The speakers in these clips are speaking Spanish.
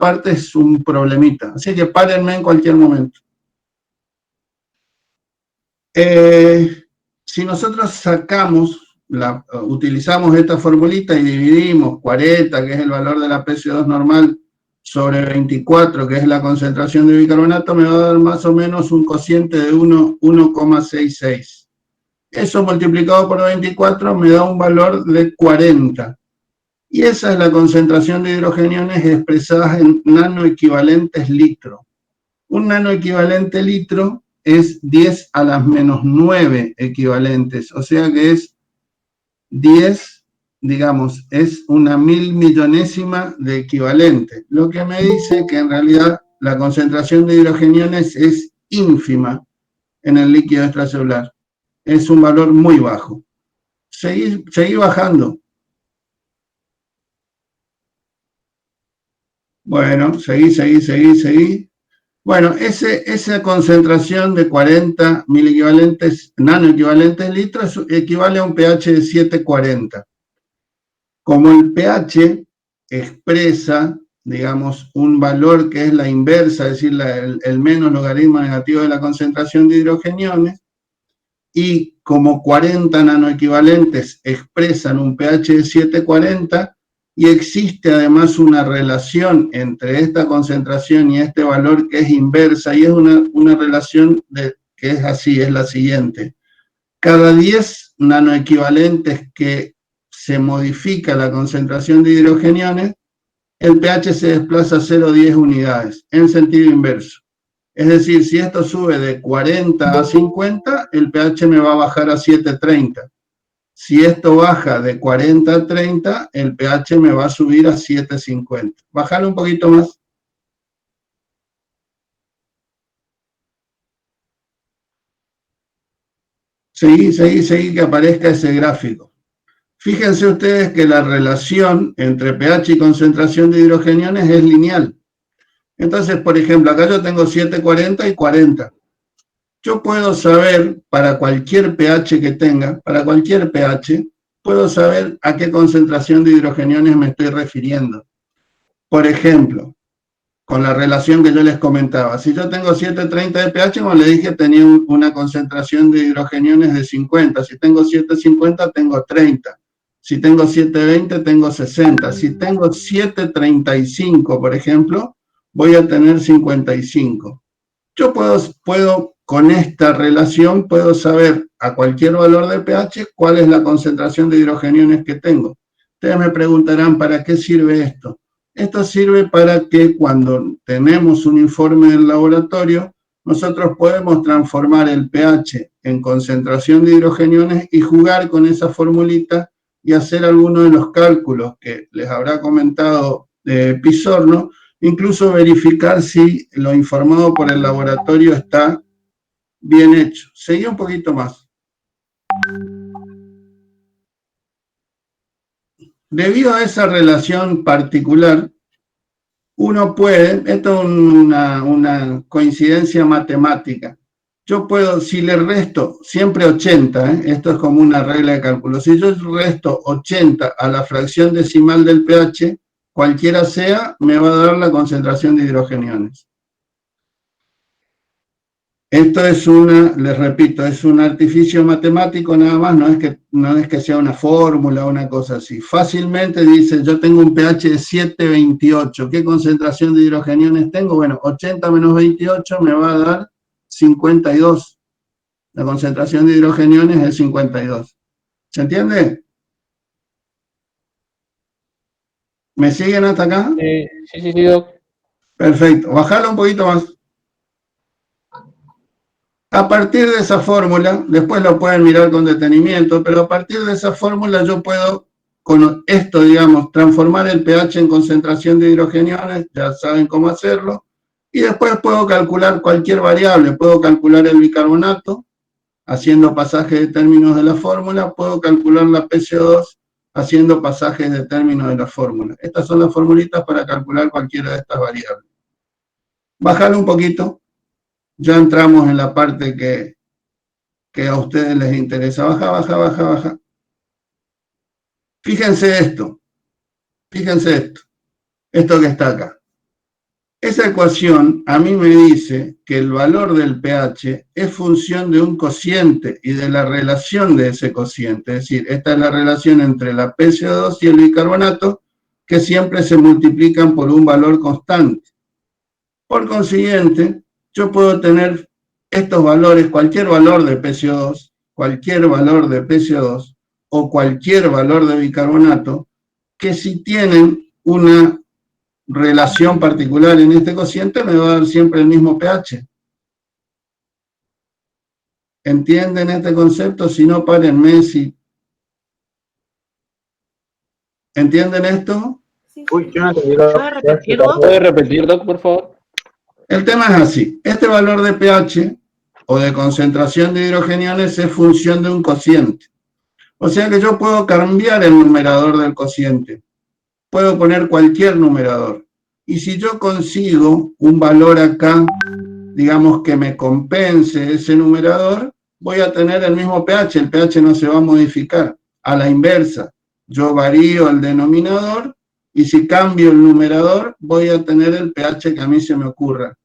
parte es un problemita. Así que párenme en cualquier momento. Si nosotros utilizamos esta formulita y dividimos 40, que es el valor de la PCO2 normal, sobre 24, que es la concentración de bicarbonato, me va a dar más o menos un cociente de 1,66. Eso multiplicado por 24 me da un valor de 40. Y esa es la concentración de hidrogeniones expresada en nanoequivalentes litro. Un nanoequivalente litro es 10 a las menos 9 equivalentes, o sea que es 10, digamos, es una 1000 millonésima de equivalente, lo que me dice que en realidad la concentración de hidrogeniones es ínfima en el líquido extracelular, es un valor muy bajo. Seguí bajando. Bueno, seguí. Bueno, esa concentración de 40 nanoequivalentes litros equivale a un pH de 740. Como el pH expresa, digamos, un valor que es la inversa, es decir, el menos logaritmo negativo de la concentración de hidrogeniones, y como 40 nanoequivalentes expresan un pH de 740, y existe además una relación entre esta concentración y este valor que es inversa, y es una relación que es así, es la siguiente. Cada 10 nanoequivalentes que se modifica la concentración de hidrogeniones, el pH se desplaza a 0,10 unidades, en sentido inverso. Es decir, si esto sube de 40 a 50, el pH me va a bajar a 730. Si esto baja de 40 a 30, el pH me va a subir a 750. Bájalo un poquito más. Seguí que aparezca ese gráfico. Fíjense ustedes que la relación entre pH y concentración de hidrogeniones es lineal. Entonces, por ejemplo, acá yo tengo 740 y 40. Yo puedo saber, para cualquier pH que tenga, para cualquier pH, puedo saber a qué concentración de hidrogeniones me estoy refiriendo. Por ejemplo, con la relación que yo les comentaba, si yo tengo 730 de pH, como le dije, tenía una concentración de hidrogeniones de 50. Si tengo 750, tengo 30. Si tengo 720, tengo 60. Si tengo 735, por ejemplo, voy a tener 55. Yo puedo con esta relación, puedo saber a cualquier valor de pH cuál es la concentración de hidrogeniones que tengo. Ustedes me preguntarán, ¿para qué sirve esto? Esto sirve para que cuando tenemos un informe del laboratorio, nosotros podemos transformar el pH en concentración de hidrogeniones y jugar con esa formulita y hacer algunos de los cálculos que les habrá comentado Pizorno, incluso verificar si lo informado por el laboratorio está bien hecho. Seguí un poquito más. Debido a esa relación particular, uno puede, esto es una coincidencia matemática, yo puedo, si le resto siempre 80, esto es como una regla de cálculo, si yo resto 80 a la fracción decimal del pH, cualquiera sea, me va a dar la concentración de hidrogeniones. Esto es les repito, es un artificio matemático nada más, no es que sea una fórmula o una cosa así. Fácilmente dice, yo tengo un pH de 728, ¿qué concentración de hidrogeniones tengo? Bueno, 80 menos 28 me va a dar 52. La concentración de hidrogeniones es 52. ¿Se entiende? ¿Me siguen hasta acá? Sí, Doc. Perfecto, bajalo un poquito más. A partir de esa fórmula, después lo pueden mirar con detenimiento, pero a partir de esa fórmula yo puedo, con esto, digamos, transformar el pH en concentración de hidrogeniones, ya saben cómo hacerlo, y después puedo calcular cualquier variable, puedo calcular el bicarbonato, haciendo pasajes de términos de la fórmula, puedo calcular la PCO2 haciendo pasajes de términos de la fórmula. Estas son las formulitas para calcular cualquiera de estas variables. Bájalo un poquito. Ya entramos en la parte que a ustedes les interesa. Baja. Fíjense esto. Esto que está acá. Esa ecuación a mí me dice que el valor del pH es función de un cociente y de la relación de ese cociente. Es decir, esta es la relación entre la PCO2 y el bicarbonato, que siempre se multiplican por un valor constante. Por consiguiente, yo puedo tener estos valores, cualquier valor de PCO2, cualquier valor de PCO2 o cualquier valor de bicarbonato, que si tienen una relación particular en este cociente me va a dar siempre el mismo pH. ¿Entienden este concepto? Si no, párenme. ¿Entienden esto? Uy, yo no entendí. ¿Puede repetir, Doc, por favor? El tema es así. Este valor de pH o de concentración de hidrogeniones es función de un cociente. O sea que yo puedo cambiar el numerador del cociente. Puedo poner cualquier numerador. Y si yo consigo un valor acá, digamos que me compense ese numerador, voy a tener el mismo pH. El pH no se va a modificar. A la inversa, yo varío el denominador y si cambio el numerador, voy a tener el pH que a mí se me ocurra.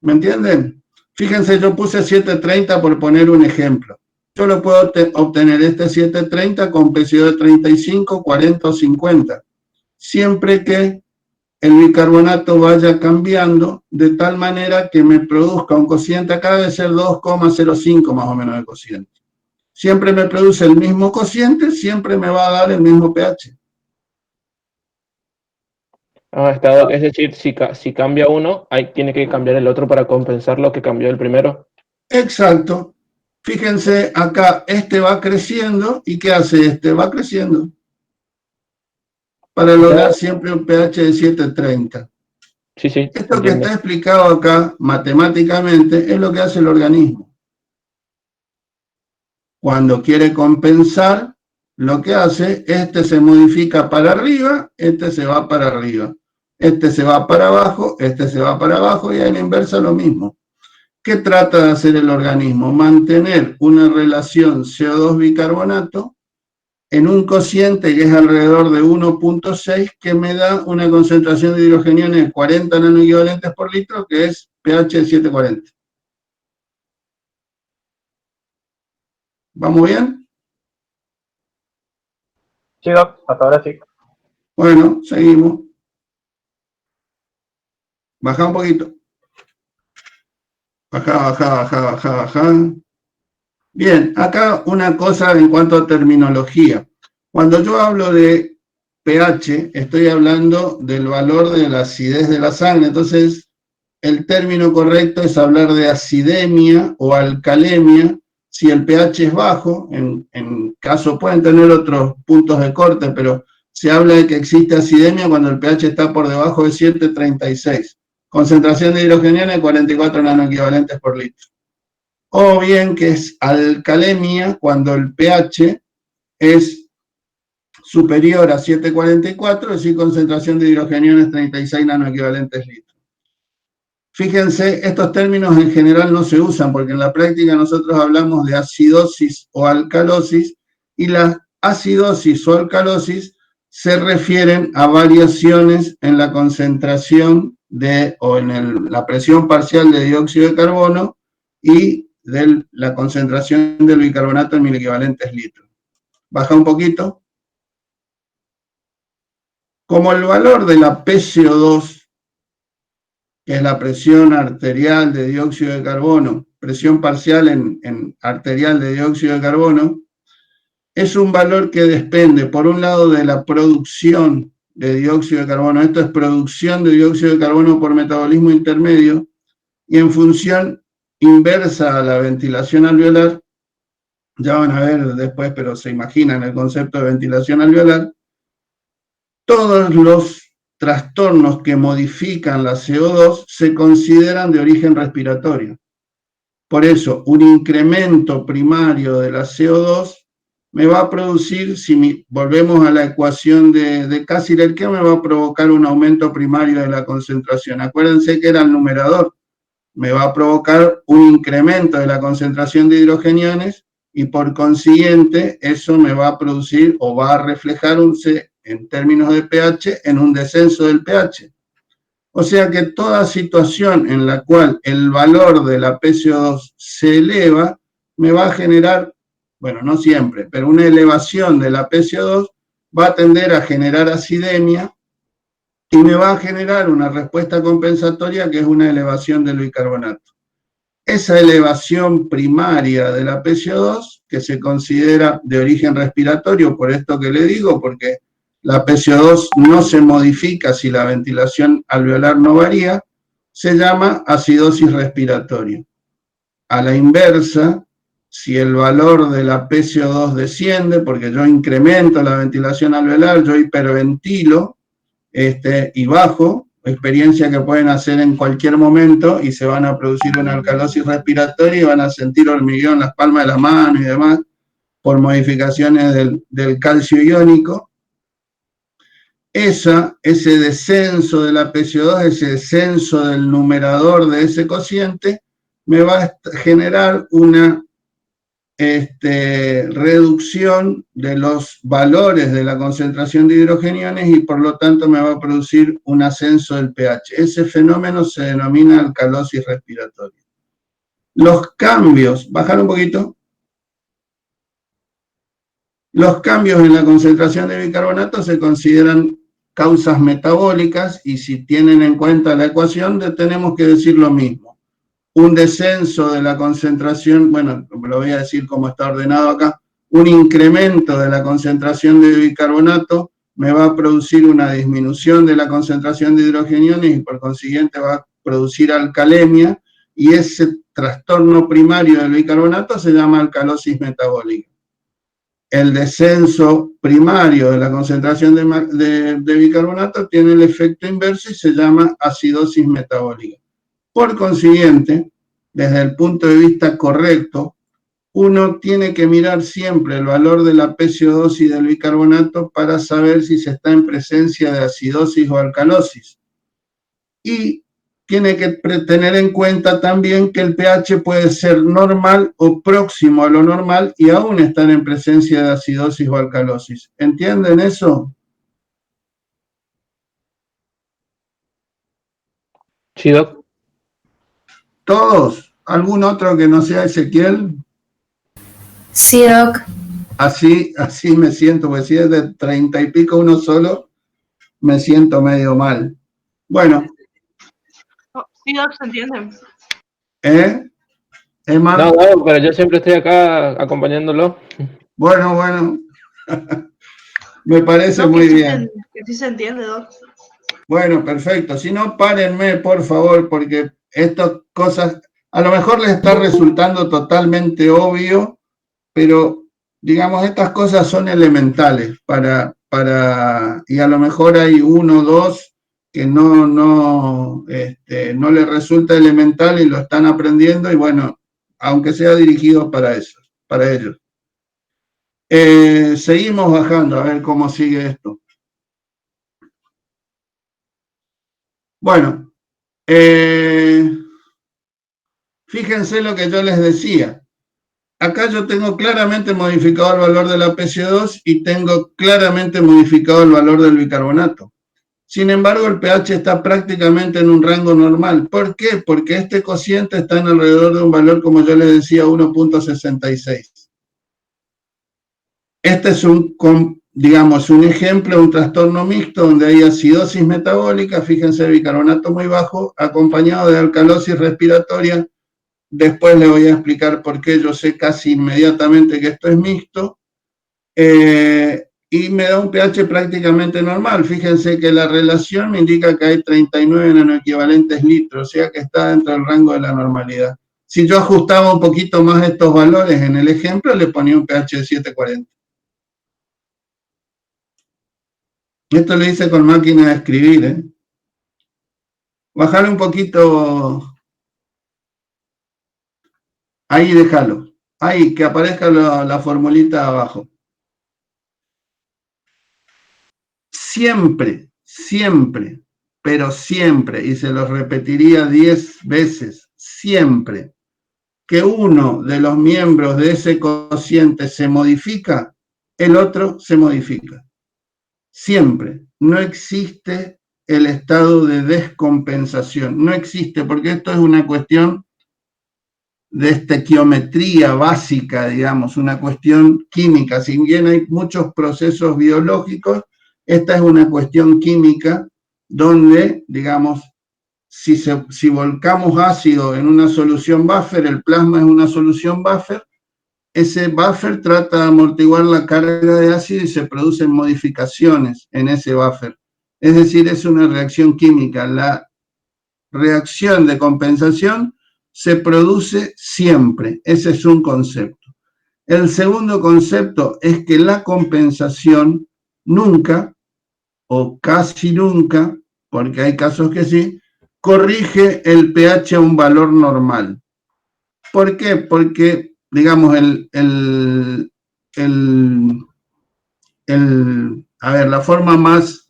¿Me entienden? Fíjense, yo puse 730 por poner un ejemplo. Yo lo puedo obtener este 730 con PCO de 35, 40 o 50, siempre que el bicarbonato vaya cambiando de tal manera que me produzca un cociente, acá debe ser 2,05 más o menos de cociente. Siempre me produce el mismo cociente, siempre me va a dar el mismo pH. Es decir, si cambia uno, tiene que cambiar el otro para compensar lo que cambió el primero. Exacto. Fíjense acá, este va creciendo, ¿y qué hace este? Va creciendo. Para lograr siempre un pH de 730. Sí, Esto entiendo. que está explicado acá matemáticamente es lo que hace el organismo. Cuando quiere compensar, lo que hace, este se modifica para arriba, este se va para arriba. Este se va para abajo, este se va para abajo y a la inversa lo mismo. ¿Qué trata de hacer el organismo? Mantener una relación CO2 bicarbonato en un cociente que es alrededor de 1,6, que me da una concentración de hidrogeniones de 40 nanoequivalentes por litro, que es pH de 740. ¿Vamos bien? Sí, Doc, hasta ahora sí. Bueno, seguimos. Baja un poquito. Baja. Bien, acá una cosa en cuanto a terminología. Cuando yo hablo de pH, estoy hablando del valor de la acidez de la sangre. Entonces, el término correcto es hablar de acidemia o alcalemia si el pH es bajo. En caso pueden tener otros puntos de corte, pero se habla de que existe acidemia cuando el pH está por debajo de 7,36. Concentración de hidrogeniones de 44 nanoequivalentes por litro. O bien que es alcalemia cuando el pH es superior a 7,44, es decir, concentración de hidrogeniones 36 nanoequivalentes litro. Fíjense, estos términos en general no se usan porque en la práctica nosotros hablamos de acidosis o alcalosis y la acidosis o alcalosis se refieren a variaciones en la concentración o en la presión parcial de dióxido de carbono y de la concentración del bicarbonato en miliequivalentes litros. Baja un poquito. Como el valor de la PCO2, que es la presión arterial de dióxido de carbono, presión parcial en arterial de dióxido de carbono, es un valor que depende, por un lado, de la producción de dióxido de carbono. Esto es producción de dióxido de carbono por metabolismo intermedio, y en función inversa a la ventilación alveolar, ya van a ver después, pero se imaginan el concepto de ventilación alveolar, todos los trastornos que modifican la CO2 se consideran de origen respiratorio. Por eso, un incremento primario de la CO2 me va a producir, si volvemos a la ecuación de Cassirer, ¿qué me va a provocar un aumento primario de la concentración? Acuérdense que era el numerador. Me va a provocar un incremento de la concentración de hidrogeniones y por consiguiente eso me va a producir o va a reflejar en términos de pH en un descenso del pH. O sea que toda situación en la cual el valor de la PCO2 se eleva, me va a generar, bueno, no siempre, pero una elevación de la PCO2 va a tender a generar acidemia y me va a generar una respuesta compensatoria que es una elevación del bicarbonato. Esa elevación primaria de la PCO2, que se considera de origen respiratorio, por esto que le digo, porque la PCO2 no se modifica si la ventilación alveolar no varía, se llama acidosis respiratoria. A la inversa, si el valor de la PCO2 desciende, porque yo incremento la ventilación alveolar, yo hiperventilo y bajo, experiencia que pueden hacer en cualquier momento y se van a producir una alcalosis respiratoria y van a sentir hormigueo en las palmas de la mano y demás por modificaciones del calcio iónico. Ese descenso de la PCO2, ese descenso del numerador de ese cociente, me va a generar una reducción de los valores de la concentración de hidrogeniones y por lo tanto me va a producir un ascenso del pH. Ese fenómeno se denomina alcalosis respiratoria. Los cambios, bajar un poquito. Los cambios en la concentración de bicarbonato se consideran causas metabólicas y si tienen en cuenta la ecuación tenemos que decir lo mismo. Un descenso de la concentración, bueno, lo voy a decir como está ordenado acá, un incremento de la concentración de bicarbonato me va a producir una disminución de la concentración de hidrogeniones y por consiguiente va a producir alcalemia y ese trastorno primario del bicarbonato se llama alcalosis metabólica. El descenso primario de la concentración de bicarbonato tiene el efecto inverso y se llama acidosis metabólica. Por consiguiente, desde el punto de vista correcto, uno tiene que mirar siempre el valor de la PCO2 y del bicarbonato para saber si se está en presencia de acidosis o alcalosis. Y tiene que tener en cuenta también que el pH puede ser normal o próximo a lo normal y aún estar en presencia de acidosis o alcalosis. ¿Entienden eso? Sí, Doc. ¿Todos? ¿Algún otro que no sea Ezequiel? Sí, Doc. Así me siento, porque si es de 30 y pico uno solo, me siento medio mal. Bueno. Sí, Doc, se entiende. Emma. No, pero yo siempre estoy acá acompañándolo. Bueno. Me parece muy bien. Que sí se entiende, Doc. Bueno, perfecto. Si no, párenme, por favor, porque estas cosas a lo mejor les está resultando totalmente obvio, pero digamos, estas cosas son elementales y a lo mejor hay uno o dos que no les resulta elemental y lo están aprendiendo y bueno, aunque sea dirigido para ellos. Seguimos bajando a ver cómo sigue esto. Bueno, fíjense lo que yo les decía. Acá yo tengo claramente modificado el valor de la PCO2 y tengo claramente modificado el valor del bicarbonato. Sin embargo, el pH está prácticamente en un rango normal. ¿Por qué? Porque este cociente está en alrededor de un valor, como yo les decía, 1.66. Este es un ejemplo de un trastorno mixto donde hay acidosis metabólica, fíjense, el bicarbonato muy bajo, acompañado de alcalosis respiratoria. Después le voy a explicar por qué yo sé casi inmediatamente que esto es mixto. Y me da un pH prácticamente normal. Fíjense que la relación me indica que hay 39 nanoequivalentes litros, o sea que está dentro del rango de la normalidad. Si yo ajustaba un poquito más estos valores en el ejemplo, le ponía un pH de 740. Esto lo hice con máquina de escribir, Bajar un poquito. Ahí déjalo. Ahí, que aparezca la formulita abajo. Siempre, pero siempre, y se lo repetiría 10 veces, siempre que uno de los miembros de ese cociente se modifica, el otro se modifica. Siempre. No existe el estado de descompensación. No existe, porque esto es una cuestión de estequiometría básica, digamos, una cuestión química. Si bien hay muchos procesos biológicos, esta es una cuestión química donde, digamos, si volcamos ácido en una solución buffer, el plasma es una solución buffer, ese buffer trata de amortiguar la carga de ácido y se producen modificaciones en ese buffer. Es decir, es una reacción química. La reacción de compensación se produce siempre. Ese es un concepto. El segundo concepto es que la compensación nunca, o casi nunca, porque hay casos que sí, corrige el pH a un valor normal. ¿Por qué? Porque, digamos, la forma más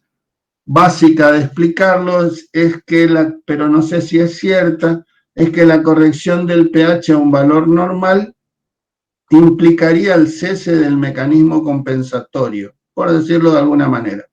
básica de explicarlo es que, pero no sé si es cierta, es que la corrección del pH a un valor normal implicaría el cese del mecanismo compensatorio, por decirlo de alguna manera.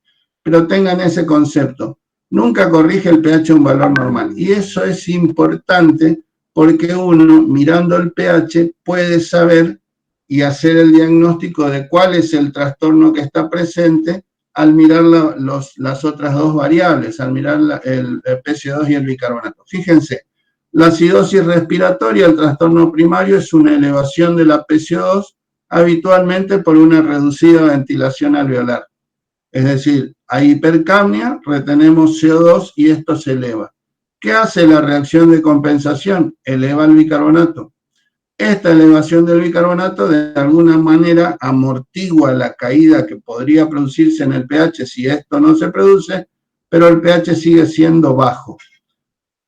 Pero tengan ese concepto. Nunca corrige el pH a un valor normal. Y eso es importante porque uno, mirando el pH, puede saber y hacer el diagnóstico de cuál es el trastorno que está presente al mirar las otras dos variables, al mirar el PCO2 y el bicarbonato. Fíjense, la acidosis respiratoria, el trastorno primario, es una elevación de la PCO2 habitualmente por una reducida ventilación alveolar. Es decir, hay hipercapnia, retenemos CO2 y esto se eleva. ¿Qué hace la reacción de compensación? Eleva el bicarbonato. Esta elevación del bicarbonato de alguna manera amortigua la caída que podría producirse en el pH si esto no se produce, pero el pH sigue siendo bajo.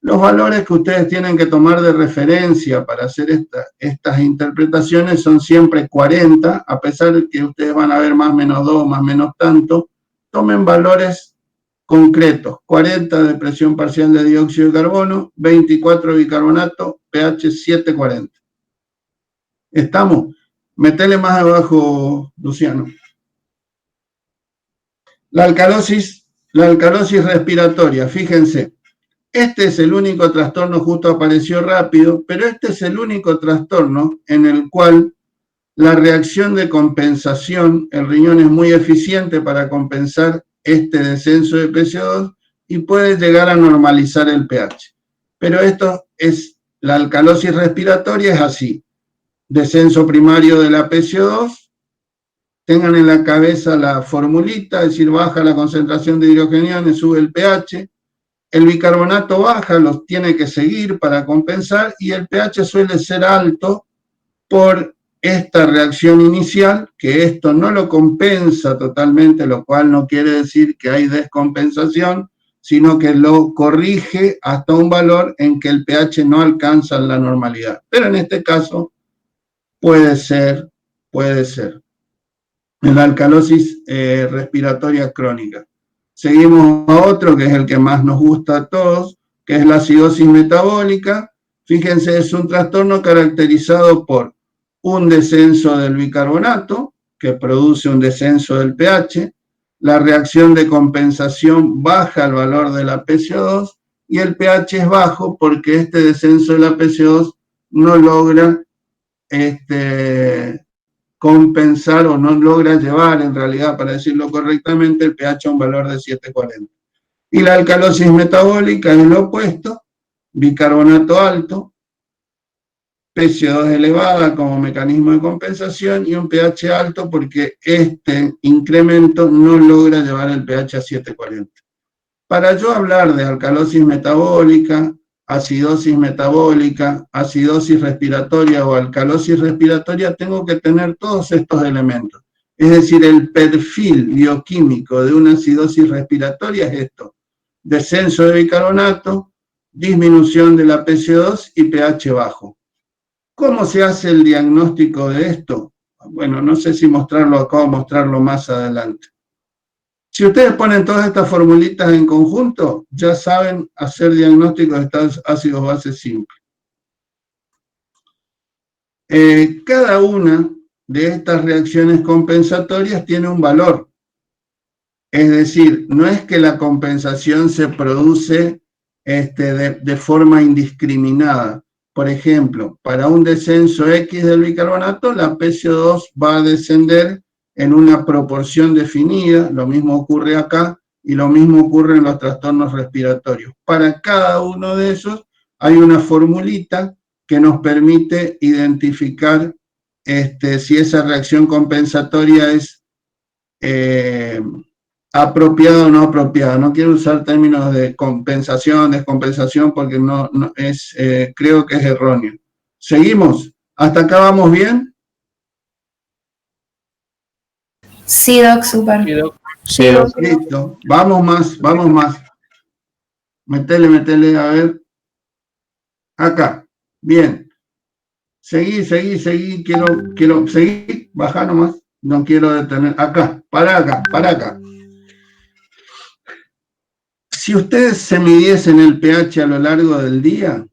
Los valores que ustedes tienen que tomar de referencia para hacer estas interpretaciones son siempre 40, a pesar de que ustedes van a ver más menos 2, más menos tanto, tomen valores concretos, 40 de presión parcial de dióxido de carbono, 24 de bicarbonato, pH 740. ¿Estamos? Metele más abajo, Luciano. La alcalosis respiratoria, fíjense. Este es el único trastorno, justo apareció rápido, pero este es el único trastorno en el cual la reacción de compensación, el riñón es muy eficiente para compensar este descenso de PCO2 y puede llegar a normalizar el pH. Pero la alcalosis respiratoria es así. Descenso primario de la PCO2, tengan en la cabeza la formulita, es decir, baja la concentración de hidrogeniones, sube el pH, el bicarbonato baja, los tiene que seguir para compensar y el pH suele ser alto por esta reacción inicial, que esto no lo compensa totalmente, lo cual no quiere decir que hay descompensación, sino que lo corrige hasta un valor en que el pH no alcanza la normalidad. Pero en este caso puede ser en la alcalosis respiratoria crónica. Seguimos a otro, que es el que más nos gusta a todos, que es la acidosis metabólica. Fíjense, es un trastorno caracterizado por un descenso del bicarbonato, que produce un descenso del pH, la reacción de compensación baja el valor de la PCO2, y el pH es bajo porque este descenso de la PCO2 no logra compensar o no logra llevar, en realidad, para decirlo correctamente, el pH a un valor de 740. Y la alcalosis metabólica es lo opuesto, bicarbonato alto, PCO2 elevada como mecanismo de compensación y un pH alto porque este incremento no logra llevar el pH a 740. Para yo hablar de alcalosis metabólica, acidosis metabólica, acidosis respiratoria o alcalosis respiratoria, tengo que tener todos estos elementos. Es decir, el perfil bioquímico de una acidosis respiratoria es esto: descenso de bicarbonato, disminución de la PCO2 y pH bajo. ¿Cómo se hace el diagnóstico de esto? Bueno, no sé si mostrarlo acá o mostrarlo más adelante. Si ustedes ponen todas estas formulitas en conjunto, ya saben hacer diagnóstico de estos ácidos bases simples. Cada una de estas reacciones compensatorias tiene un valor. Es decir, no es que la compensación se produce de forma indiscriminada. Por ejemplo, para un descenso X del bicarbonato, la PCO2 va a descender en una proporción definida, lo mismo ocurre acá, y lo mismo ocurre en los trastornos respiratorios. Para cada uno de esos hay una formulita que nos permite identificar si esa reacción compensatoria es apropiada o no apropiada. No quiero usar términos de compensación, descompensación, porque creo que es erróneo. ¿Seguimos? ¿Hasta acá vamos bien? Sí, Doc, súper. Sí, Doc. Sí, Doc. Listo. Vamos más. Metele, a ver. Acá. Bien. Seguí. Quiero seguir. Baja nomás. No quiero detener. Acá. Para acá. Si ustedes se midiesen el pH a lo largo del día,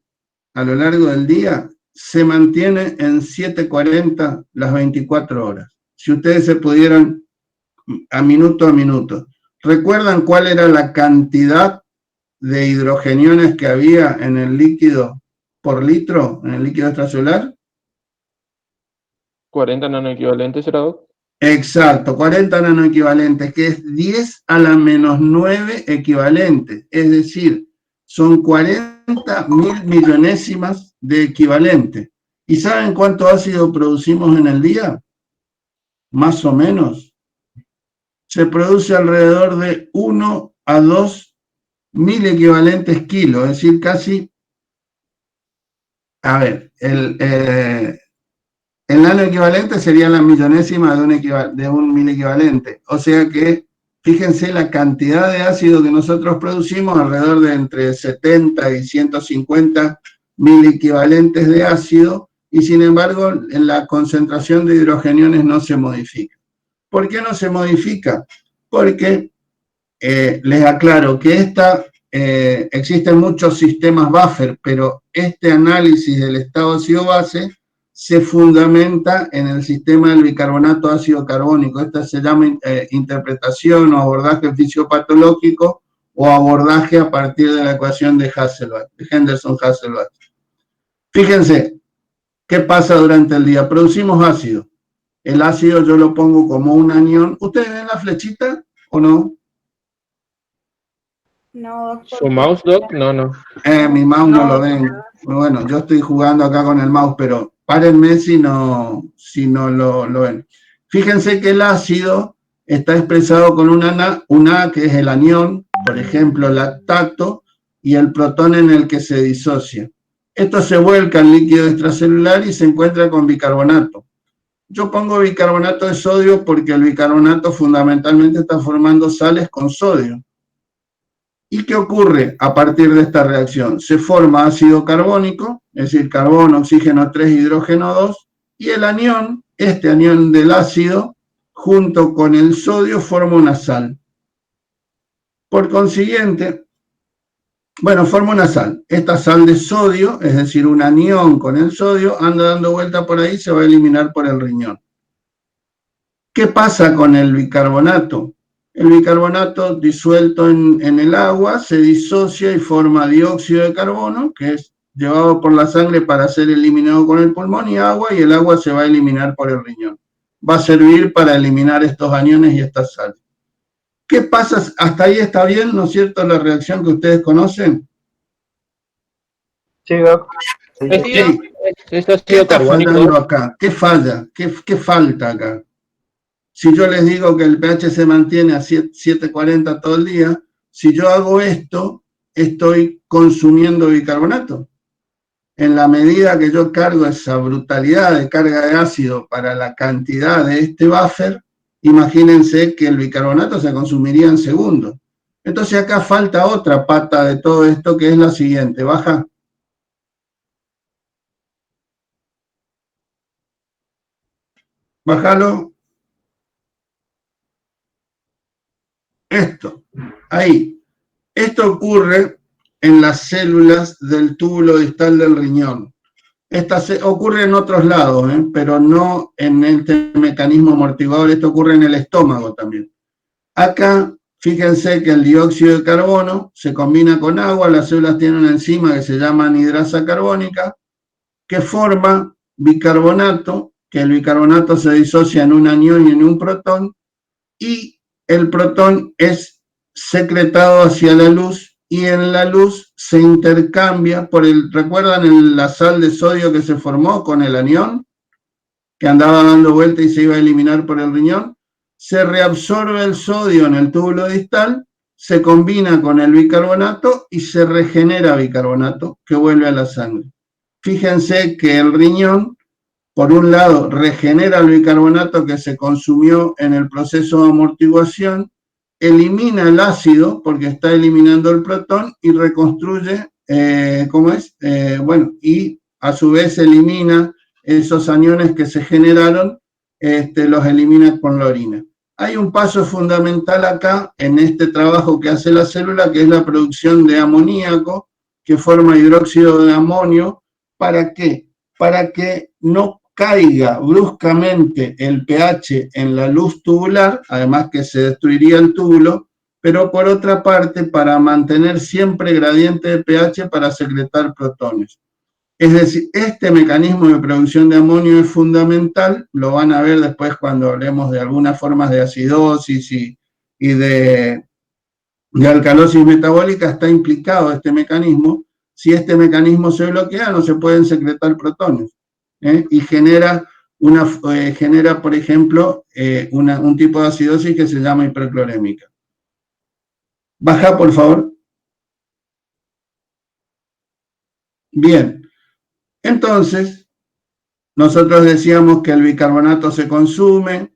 se mantiene en 740 las 24 horas. Si ustedes se pudieran a minuto. ¿Recuerdan cuál era la cantidad de hidrogeniones que había en el líquido por litro, en el líquido extracelular? 40 nanoequivalentes, ¿será, Doc? Exacto, 40 nanoequivalentes, que es 10 a la menos 9 equivalentes. Es decir, son 40.000 millonésimas de equivalente. ¿Y saben cuánto ácido producimos en el día? Más o menos. Se produce alrededor de 1 a 2 mil equivalentes kilos, es decir, casi, a ver, el nano equivalente sería la millonésima de un mil equivalente. O sea que, fíjense la cantidad de ácido que nosotros producimos, alrededor de entre 70 y 150 mil equivalentes de ácido, y sin embargo, en la concentración de hidrogeniones no se modifica. ¿Por qué no se modifica? Porque, les aclaro que existen muchos sistemas buffer, pero este análisis del estado ácido-base se fundamenta en el sistema del bicarbonato ácido carbónico. Esta se llama interpretación o abordaje fisiopatológico o abordaje a partir de la ecuación de Henderson-Hasselbalch. Fíjense, ¿qué pasa durante el día? Producimos ácido. El ácido yo lo pongo como un anión. ¿Ustedes ven la flechita o no? No, Doc. ¿Su mouse, Doc? No. Mi mouse no lo ven. Bueno, yo estoy jugando acá con el mouse, pero párenme si no lo ven. Fíjense que el ácido está expresado con una A, que es el anión, por ejemplo, lactato, y el protón en el que se disocia. Esto se vuelca en líquido extracelular y se encuentra con bicarbonato. Yo pongo bicarbonato de sodio porque el bicarbonato fundamentalmente está formando sales con sodio. ¿Y qué ocurre a partir de esta reacción? Se forma ácido carbónico, es decir, carbono, oxígeno 3, hidrógeno 2, y el anión, este anión del ácido, junto con el sodio, forma una sal. Por consiguiente, forma una sal. Esta sal de sodio, es decir, un anión con el sodio, anda dando vuelta por ahí y se va a eliminar por el riñón. ¿Qué pasa con el bicarbonato? El bicarbonato disuelto en el agua se disocia y forma dióxido de carbono, que es llevado por la sangre para ser eliminado con el pulmón, y agua, y el agua se va a eliminar por el riñón. Va a servir para eliminar estos aniones y estas sales. ¿Qué pasa? Hasta ahí está bien, ¿no es cierto?, la reacción que ustedes conocen. Sí, Doc. Esto ha ¿Qué sido está carbónico. fallando acá? ¿Qué falla? ¿Qué falta acá? Si yo les digo que el pH se mantiene a 740 todo el día, si yo hago esto, estoy consumiendo bicarbonato. En la medida que yo cargo esa brutalidad de carga de ácido para la cantidad de este buffer, imagínense que el bicarbonato se consumiría en segundos. Entonces acá falta otra pata de todo esto, que es la siguiente. Baja. Bájalo. Esto, ahí. Esto ocurre en las células del túbulo distal del riñón. Ocurre en otros lados, pero no en este mecanismo amortiguador. Esto ocurre en el estómago también. Acá Fíjense que el dióxido de carbono se combina con agua, las células tienen una enzima que se llama anhidrasa carbónica, que forma bicarbonato, que el bicarbonato se disocia en un anión y en un protón, y el protón es secretado hacia la luz, y en la luz se intercambia por el, ¿recuerdan la sal de sodio que se formó con el anión? Que andaba dando vuelta y se iba a eliminar por el riñón. Se reabsorbe el sodio en el túbulo distal, se combina con el bicarbonato y se regenera bicarbonato que vuelve a la sangre. Fíjense que el riñón, por un lado, regenera el bicarbonato que se consumió en el proceso de amortiguación, elimina el ácido porque está eliminando el protón y reconstruye, y a su vez elimina esos aniones que se generaron, los elimina con la orina. Hay un paso fundamental acá en este trabajo que hace la célula, que es la producción de amoníaco, que forma hidróxido de amonio. ¿Para qué? Para que no caiga bruscamente el pH en la luz tubular, además que se destruiría el túbulo, pero por otra parte para mantener siempre gradiente de pH para secretar protones. Es decir, este mecanismo de producción de amonio es fundamental, lo van a ver después cuando hablemos de algunas formas de acidosis y de alcalosis metabólica, está implicado este mecanismo. Si este mecanismo se bloquea, no se pueden secretar protones, y genera, por ejemplo, un tipo de acidosis que se llama hiperclorémica. Baja, por favor. Bien. Entonces, nosotros decíamos que el bicarbonato se consume,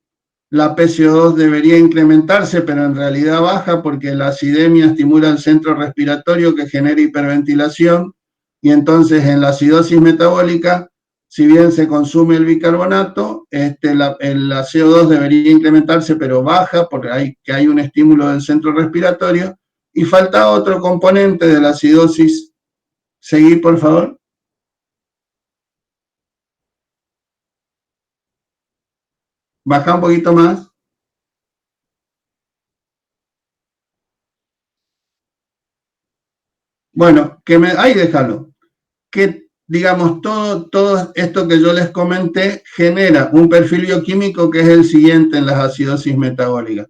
la PCO2 debería incrementarse, pero en realidad baja porque la acidemia estimula el centro respiratorio que genera hiperventilación, y entonces en la acidosis metabólica, si bien se consume el bicarbonato, la CO2 debería incrementarse, pero baja porque hay un estímulo del centro respiratorio, y falta otro componente de la acidosis. Seguí, por favor. Baja un poquito más. Bueno, ahí déjalo. Que, digamos, todo esto que yo les comenté genera un perfil bioquímico que es el siguiente en las acidosis metabólicas.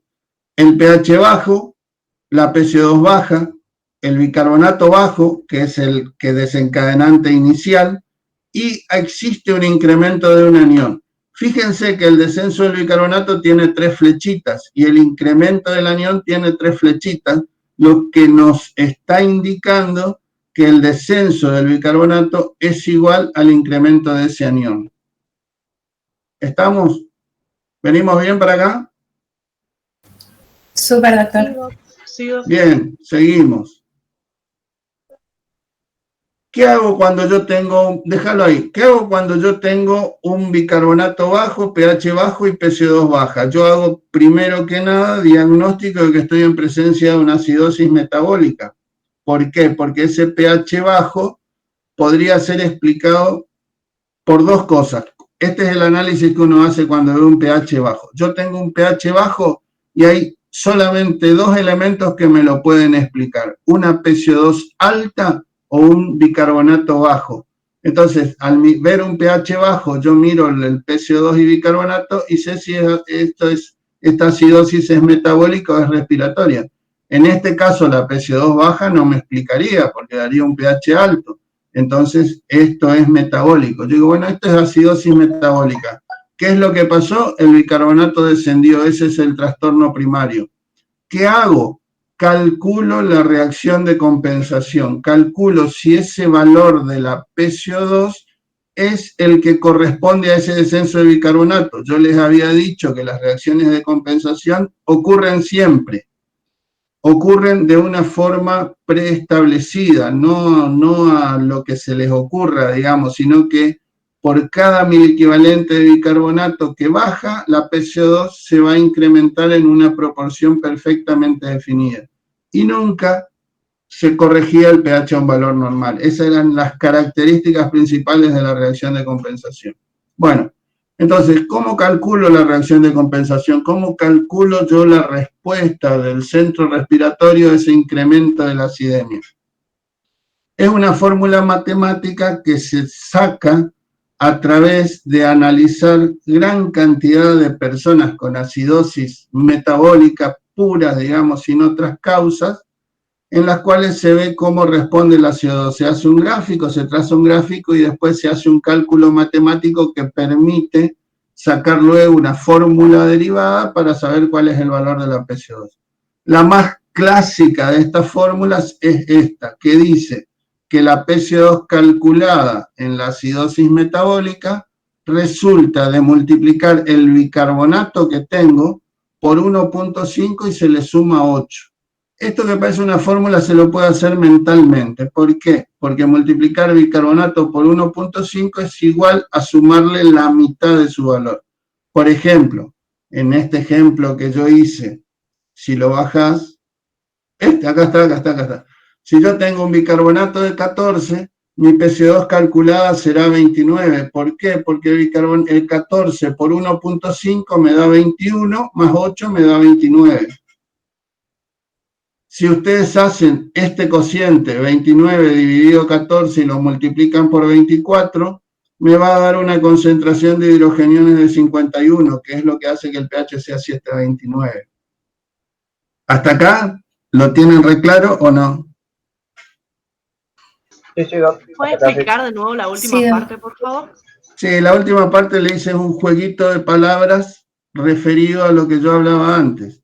El pH bajo, la PCO2 baja, el bicarbonato bajo, que es el desencadenante inicial, y existe un incremento de un anión. Fíjense que el descenso del bicarbonato tiene 3 flechitas y el incremento del anión tiene 3 flechitas, lo que nos está indicando que el descenso del bicarbonato es igual al incremento de ese anión. ¿Estamos? ¿Venimos bien para acá? Súper, doctor. Sí, doctor. Bien, seguimos. ¿Qué hago cuando yo tengo, déjalo ahí, qué hago cuando yo tengo un bicarbonato bajo, pH bajo y PCO2 baja? Yo hago primero que nada diagnóstico de que estoy en presencia de una acidosis metabólica. ¿Por qué? Porque ese pH bajo podría ser explicado por 2 cosas. Este es el análisis que uno hace cuando ve un pH bajo. Yo tengo un pH bajo y hay solamente 2 elementos que me lo pueden explicar. Una PCO2 alta o un bicarbonato bajo. Entonces, al ver un pH bajo, yo miro el PCO2 y bicarbonato y sé si esta acidosis es metabólica o es respiratoria. En este caso, la PCO2 baja no me explicaría porque daría un pH alto. Entonces, esto es metabólico. Yo digo, bueno, esto es acidosis metabólica. ¿Qué es lo que pasó? El bicarbonato descendió. Ese es el trastorno primario. ¿Qué hago? Calculo la reacción de compensación, calculo si ese valor de la PCO2 es el que corresponde a ese descenso de bicarbonato. Yo les había dicho que las reacciones de compensación ocurren siempre, ocurren de una forma preestablecida, no a lo que se les ocurra, digamos, sino que por cada miliequivalente de bicarbonato que baja, la PCO2 se va a incrementar en una proporción perfectamente definida. Y nunca se corregía el pH a un valor normal. Esas eran las características principales de la reacción de compensación. Bueno, Entonces, ¿cómo calculo la reacción de compensación? ¿Cómo calculo yo la respuesta del centro respiratorio a ese incremento de la acidemia? Es una fórmula matemática que se saca a través de analizar gran cantidad de personas con acidosis metabólica pura, digamos, sin otras causas, en las cuales se ve cómo responde la CO2. Se hace un gráfico, se traza un gráfico y después se hace un cálculo matemático que permite sacar luego una fórmula derivada para saber cuál es el valor de la PCO2. La más clásica de estas fórmulas es esta, que dice que la PCO2 calculada en la acidosis metabólica resulta de multiplicar el bicarbonato que tengo por 1.5 y se le suma 8. Esto que parece una fórmula se lo puede hacer mentalmente. ¿Por qué? Porque multiplicar bicarbonato por 1.5 es igual a sumarle la mitad de su valor. Por ejemplo, en este ejemplo que yo hice, si lo bajas, acá está. Si yo tengo un bicarbonato de 14, mi PCO2 calculada será 29. ¿Por qué? Porque el 14 por 1.5 me da 21, más 8 me da 29. Si ustedes hacen este cociente 29 dividido 14 y lo multiplican por 24, me va a dar una concentración de hidrogeniones de 51, que es lo que hace que el pH sea 7,29. ¿Hasta acá lo tienen re claro o no? Sí, Doc. ¿Puede explicar de nuevo la última parte, por favor? Sí, la última parte le hice un jueguito de palabras referido a lo que yo hablaba antes.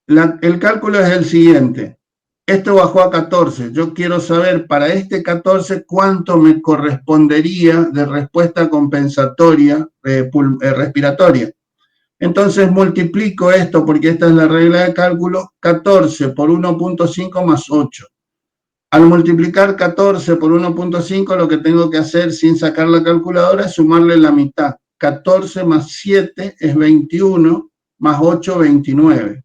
El cálculo es el siguiente. Esto bajó a 14. Yo quiero saber para este 14 cuánto me correspondería de respuesta compensatoria respiratoria. Entonces multiplico esto, porque esta es la regla de cálculo, 14 por 1.5 más 8. Al multiplicar 14 por 1.5, lo que tengo que hacer sin sacar la calculadora es sumarle la mitad. 14 más 7 es 21, más 8, 29.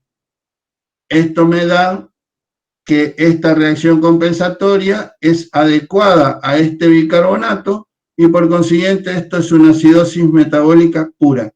Esto me da que esta reacción compensatoria es adecuada a este bicarbonato y por consiguiente esto es una acidosis metabólica pura.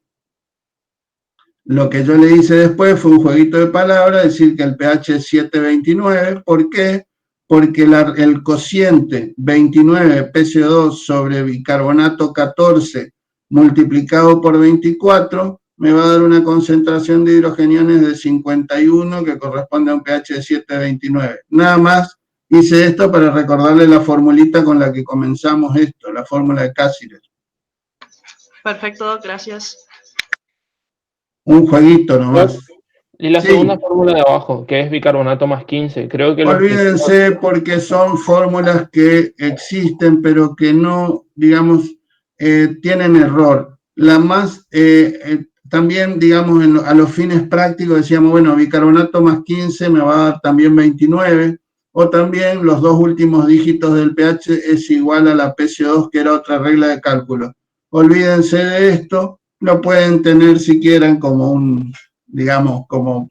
Lo que yo le hice después fue un jueguito de palabras, decir que el pH es 7,29. ¿Por qué? Porque el cociente 29 PCO2 sobre bicarbonato 14 multiplicado por 24 me va a dar una concentración de hidrogeniones de 51 que corresponde a un pH de 7,29. Nada más hice esto para recordarle la formulita con la que comenzamos esto, la fórmula de Cassirer. Perfecto, Doc, gracias. Un jueguito nomás. Y la Sí. segunda fórmula de abajo, que es bicarbonato más 15. Creo que Olvídense porque son fórmulas que existen, pero que no, digamos, tienen error. La más, también, digamos, a los fines prácticos decíamos, bueno, bicarbonato más 15 me va a dar también 29, o también los dos últimos dígitos del pH es igual a la PCO2, que era otra regla de cálculo. Olvídense de esto, lo pueden tener si quieren como digamos, como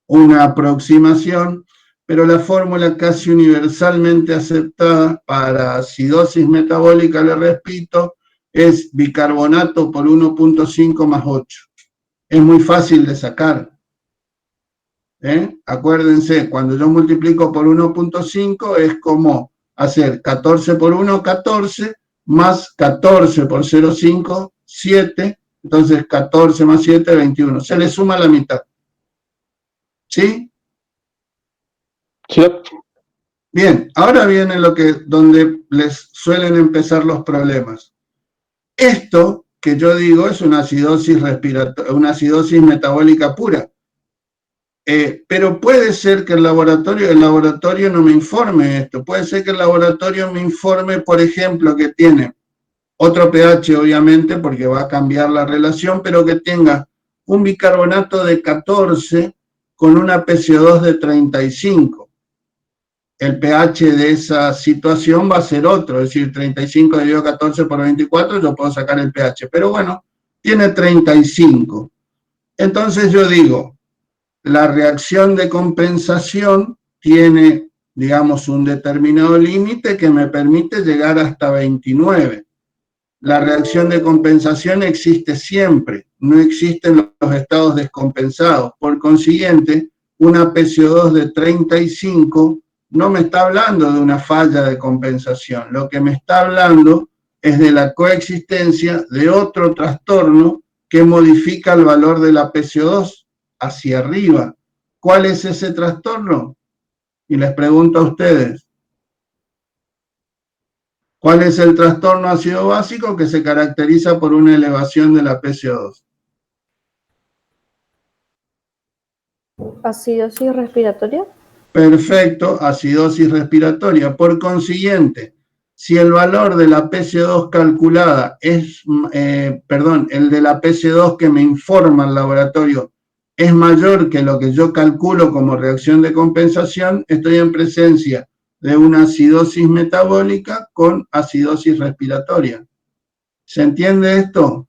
una aproximación, pero la fórmula casi universalmente aceptada para acidosis metabólica, le repito, es bicarbonato por 1.5 más 8. Es muy fácil de sacar. Acuérdense, cuando yo multiplico por 1.5 es como hacer 14 por 1, 14, más 14 por 0,5, 7, entonces 14 más 7, 21. Se le suma la mitad. ¿Sí? Sí. Bien, ahora viene donde les suelen empezar los problemas. Esto que yo digo es una acidosis metabólica pura. Pero puede ser que el laboratorio no me informe esto. Puede ser que el laboratorio me informe, por ejemplo, que tiene otro pH, obviamente, porque va a cambiar la relación, pero que tenga un bicarbonato de 14 con una PCO2 de 35. El pH de esa situación va a ser otro, es decir, 35 dividido 14 por 24, yo puedo sacar el pH, pero bueno, tiene 35. Entonces yo digo, la reacción de compensación tiene, digamos, un determinado límite que me permite llegar hasta 29. la reacción de compensación existe siempre, no existen los estados descompensados. Por consiguiente, una PCO2 de 35 no me está hablando de una falla de compensación, lo que me está hablando es de la coexistencia de otro trastorno que modifica el valor de la PCO2 hacia arriba. ¿Cuál es ese trastorno? Y les pregunto a ustedes, ¿cuál es el trastorno ácido básico que se caracteriza por una elevación de la PCO2? Acidosis respiratoria. Perfecto, acidosis respiratoria. Por consiguiente, si el valor de la PCO2 calculada es, el de la PCO2 que me informa el laboratorio es mayor que lo que yo calculo como reacción de compensación, estoy en presencia de una acidosis metabólica con acidosis respiratoria. ¿Se entiende esto?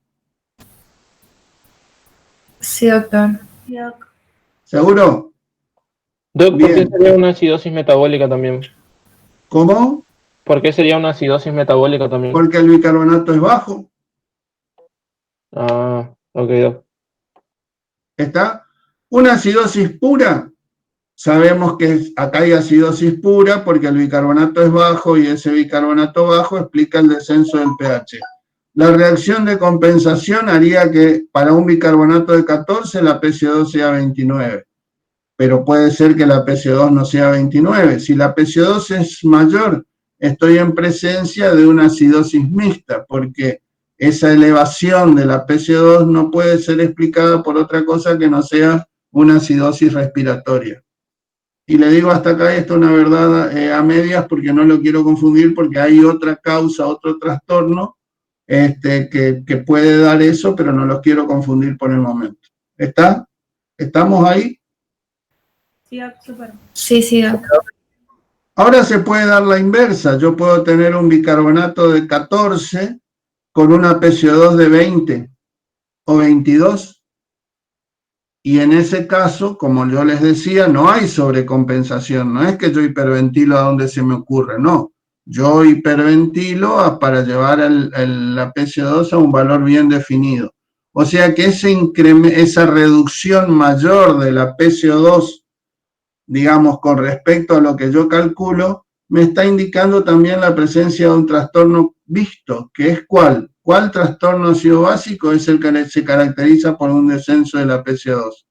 Sí, doctor. ¿Seguro? Doc, ¿por qué Bien. sería una acidosis metabólica también? ¿Cómo? ¿Por qué sería una acidosis metabólica también? Porque el bicarbonato es bajo. Ah, ok, Doc. ¿Está? Una acidosis pura, sabemos que acá hay acidosis pura porque el bicarbonato es bajo y ese bicarbonato bajo explica el descenso del pH. La reacción de compensación haría que para un bicarbonato de 14 la PCO2 sea 29, pero puede ser que la PCO2 no sea 29. Si la PCO2 es mayor, estoy en presencia de una acidosis mixta, porque esa elevación de la PCO2 no puede ser explicada por otra cosa que no sea una acidosis respiratoria. Y le digo hasta acá esto una verdad a medias porque no lo quiero confundir, porque hay otra causa, otro trastorno que puede dar eso, pero no los quiero confundir por el momento. ¿Está? ¿Estamos ahí? Sí, sí, doc. Ahora se puede dar la inversa. Yo puedo tener un bicarbonato de 14 con una PCO2 de 20 o 22. Y en ese caso, como yo les decía, no hay sobrecompensación. No es que yo hiperventilo a donde se me ocurre, no. Yo hiperventilo para llevar la PCO2 a un valor bien definido. O sea que esa reducción mayor de la PCO2, digamos, con respecto a lo que yo calculo, me está indicando también la presencia de un trastorno visto, que es ¿cuál? ¿Cuál trastorno ácido básico es el que se caracteriza por un descenso de la PCO2?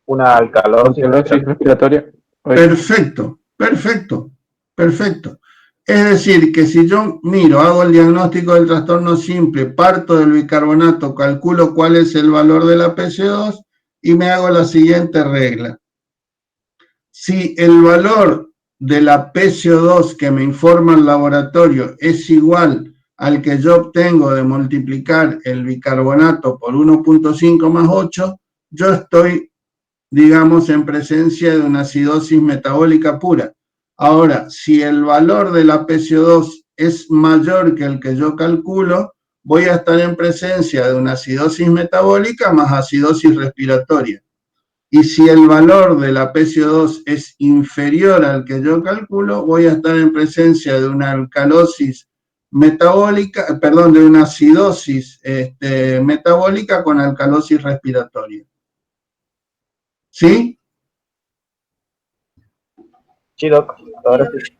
Una alcalosis Alcalosis respiratoria. Perfecto, perfecto, perfecto. Es decir, que si yo miro, hago el diagnóstico del trastorno simple, parto del bicarbonato, calculo cuál es el valor de la PCO2 y me hago la siguiente regla. Si el valor de la PCO2 que me informa el laboratorio es igual al que yo obtengo de multiplicar el bicarbonato por 1.5 más 8, yo estoy, digamos, en presencia de una acidosis metabólica pura. Ahora, si el valor de la PCO2 es mayor que el que yo calculo, voy a estar en presencia de una acidosis metabólica más acidosis respiratoria. Y si el valor de la PCO2 es inferior al que yo calculo, voy a estar en presencia de una alcalosis metabólica, perdón, de una acidosis metabólica con alcalosis respiratoria. ¿Sí? Sí, Doc. Ahora sí.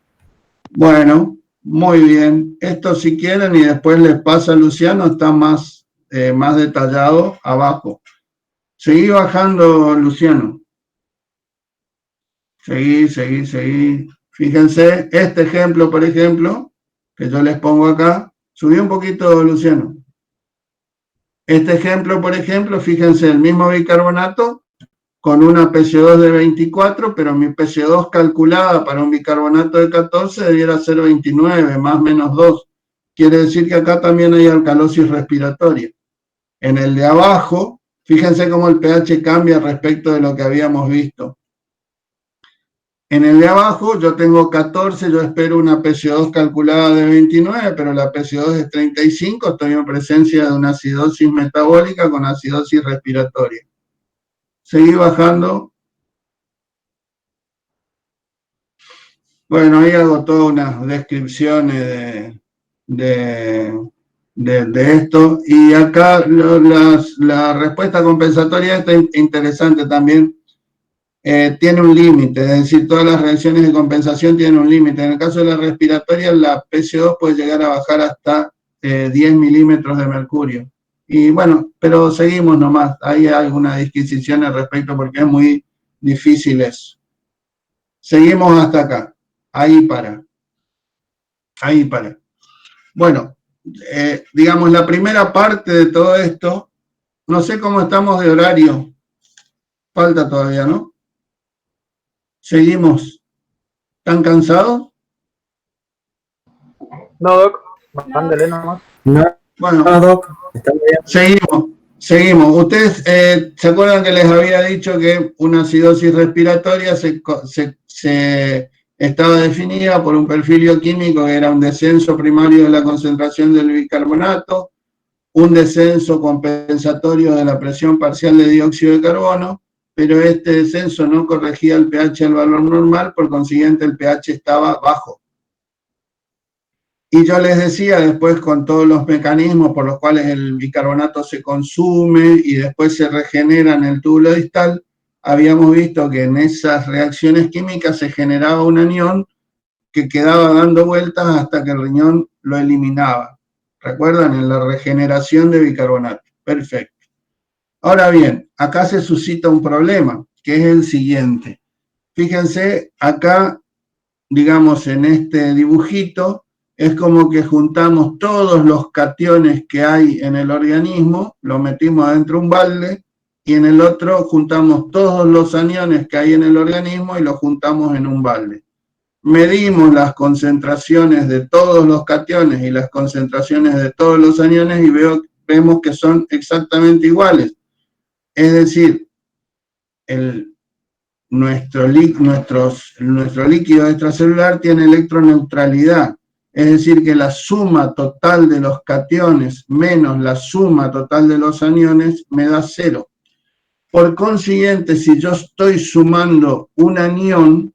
Bueno, muy bien. Esto si quieren y después les pasa a Luciano, está más detallado abajo. Seguí bajando, Luciano. Seguí. Fíjense, este ejemplo, por ejemplo, que yo les pongo acá. Subí un poquito, Luciano. Este ejemplo, por ejemplo, fíjense, el mismo bicarbonato con una PCO2 de 24, pero mi PCO2 calculada para un bicarbonato de 14 debiera ser 29, más menos 2. Quiere decir que acá también hay alcalosis respiratoria. En el de abajo, fíjense cómo el pH cambia respecto de lo que habíamos visto. En el de abajo yo tengo 14, yo espero una PCO2 calculada de 29, pero la PCO2 es 35, estoy en presencia de una acidosis metabólica con acidosis respiratoria. Seguí bajando. Bueno, ahí hago todas unas descripciones de esto. Y acá la respuesta compensatoria está interesante también. Tiene un límite, es decir, todas las reacciones de compensación tienen un límite. En el caso de la respiratoria, la PCO puede llegar a bajar hasta 10 milímetros de mercurio. Y bueno, pero seguimos nomás. Hay algunas disquisiciones al respecto porque es muy difícil eso. Seguimos hasta acá. Ahí para. Ahí para. Bueno, digamos, la primera parte de todo esto, no sé cómo estamos de horario. Falta todavía, ¿no? Seguimos. ¿Están cansados? No, Doc, mándale nomás. Bueno, Doc, está bien. seguimos. Ustedes se acuerdan que les había dicho que una acidosis respiratoria se estaba definida por un perfil bioquímico que era un descenso primario de la concentración del bicarbonato, un descenso compensatorio de la presión parcial de dióxido de carbono, pero este descenso no corregía el pH al valor normal, por consiguiente el pH estaba bajo. Y yo les decía después con todos los mecanismos por los cuales el bicarbonato se consume y después se regenera en el túbulo distal, habíamos visto que en esas reacciones químicas se generaba un anión que quedaba dando vueltas hasta que el riñón lo eliminaba. ¿Recuerdan? En la regeneración de bicarbonato. Perfecto. Ahora bien, acá se suscita un problema, que es el siguiente. Fíjense, acá, digamos, en este dibujito, es como que juntamos todos los cationes que hay en el organismo, los metimos adentro de un balde, y en el otro juntamos todos los aniones que hay en el organismo y los juntamos en un balde. Medimos las concentraciones de todos los cationes y las concentraciones de todos los aniones y vemos que son exactamente iguales. Es decir, nuestro líquido extracelular tiene electroneutralidad. Es decir, que la suma total de los cationes menos la suma total de los aniones me da 0. Por consiguiente, si yo estoy sumando un anión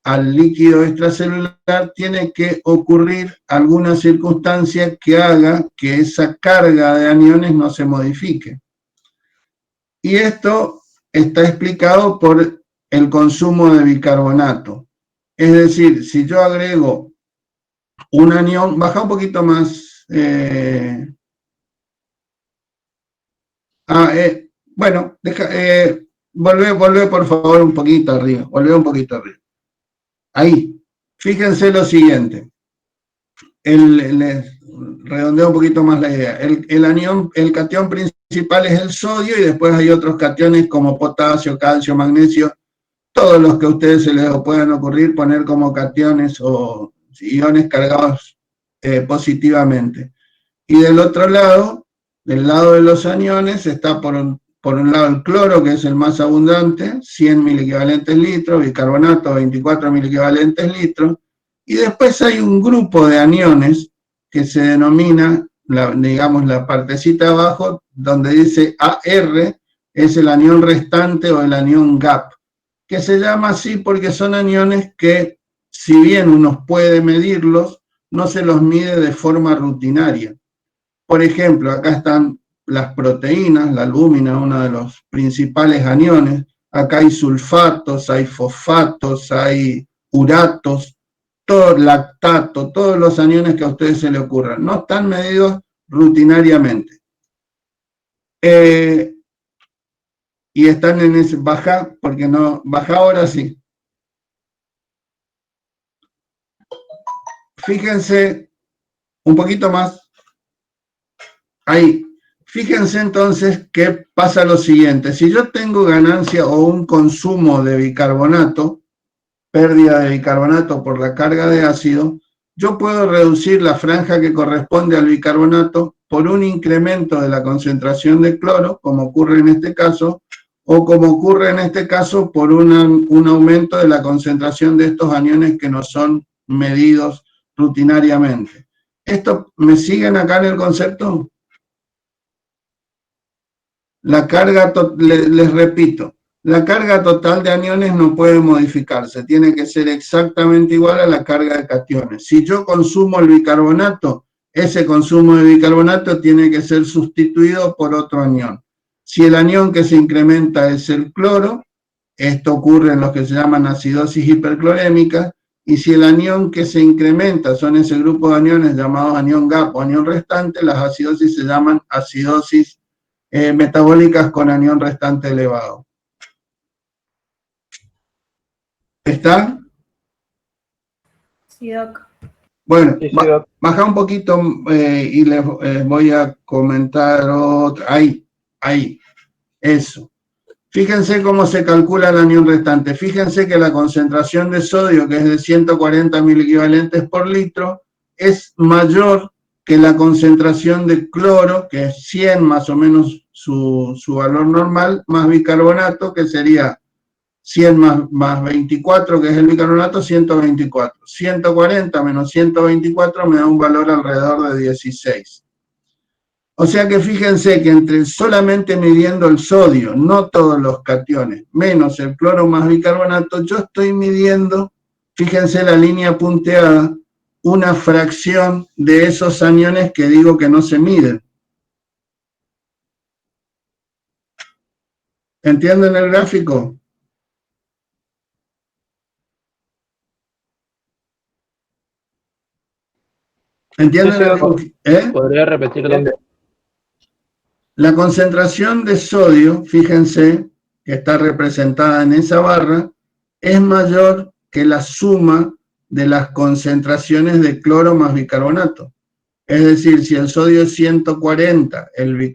al líquido extracelular, tiene que ocurrir alguna circunstancia que haga que esa carga de aniones no se modifique. Y esto está explicado por el consumo de bicarbonato. Es decir, si yo agrego un anión, baja un poquito más. Bueno, volvé por favor un poquito arriba. Volvé un poquito arriba. Ahí. Fíjense lo siguiente. Les redondeo un poquito más la idea. El catión principal es el sodio y después hay otros cationes como potasio, calcio, magnesio, todos los que a ustedes se les puedan ocurrir poner como cationes o iones cargados positivamente. Y del otro lado, del lado de los aniones, está por un lado el cloro, que es el más abundante, 100 miliequivalentes litros, bicarbonato, 24 miliequivalentes litros, y después hay un grupo de aniones que se denomina, digamos, la partecita de abajo, donde dice AR, es el anión restante o el anión gap, que se llama así porque son aniones que, si bien uno puede medirlos, no se los mide de forma rutinaria. Por ejemplo, acá están las proteínas, la albúmina, uno de los principales aniones. Acá hay sulfatos, hay fosfatos, hay uratos, todo lactato, todos los aniones que a ustedes se les ocurran. No están medidos rutinariamente. Y están en ese, baja, porque no, baja ahora sí. Fíjense un poquito más. Ahí. Fíjense entonces que pasa lo siguiente. Si yo tengo ganancia o un consumo de bicarbonato, pérdida de bicarbonato por la carga de ácido, yo puedo reducir la franja que corresponde al bicarbonato por un incremento de la concentración de cloro, como ocurre en este caso, o como ocurre en este caso por un aumento de la concentración de estos aniones que no son medidos rutinariamente. ¿Esto me siguen acá en el concepto? La carga, les repito, la carga total de aniones no puede modificarse, tiene que ser exactamente igual a la carga de cationes. Si yo consumo el bicarbonato, ese consumo de bicarbonato tiene que ser sustituido por otro anión. Si el anión que se incrementa es el cloro, esto ocurre en lo que se llaman acidosis hiperclorémica, y si el anión que se incrementa son ese grupo de aniones llamados anión gap o anión restante, las acidosis se llaman acidosis metabólicas con anión restante elevado. ¿Está? Sí, Doc. Bueno, Sí, sí, Doc. baja un poquito y les voy a comentar otra. Ahí, eso. Fíjense cómo se calcula el anión restante. Fíjense que la concentración de sodio, que es de 140 miliequivalentes por litro, es mayor que la concentración de cloro, que es 100 más o menos su valor normal, más bicarbonato, que sería 100 más 24, que es el bicarbonato, 124. 140 menos 124 me da un valor alrededor de 16. O sea que fíjense que entre solamente midiendo el sodio, no todos los cationes, menos el cloro más bicarbonato, yo estoy midiendo, fíjense la línea punteada, una fracción de esos aniones que digo que no se miden. ¿Entienden el gráfico? ¿Entienden? Sí, ¿Podría repetirlo? La concentración de sodio, fíjense, que está representada en esa barra, es mayor que la suma de las concentraciones de cloro más bicarbonato. Es decir, si el sodio es 140, el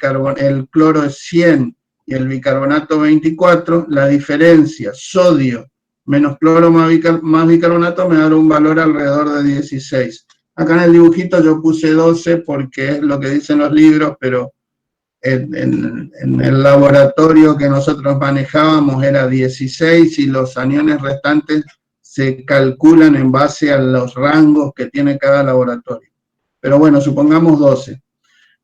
cloro es 100 y el bicarbonato 24, la diferencia sodio menos cloro más bicarbonato me da un valor alrededor de 16. Acá en el dibujito yo puse 12 porque es lo que dicen los libros, pero en el laboratorio que nosotros manejábamos era 16 y los aniones restantes se calculan en base a los rangos que tiene cada laboratorio. Pero bueno, supongamos 12.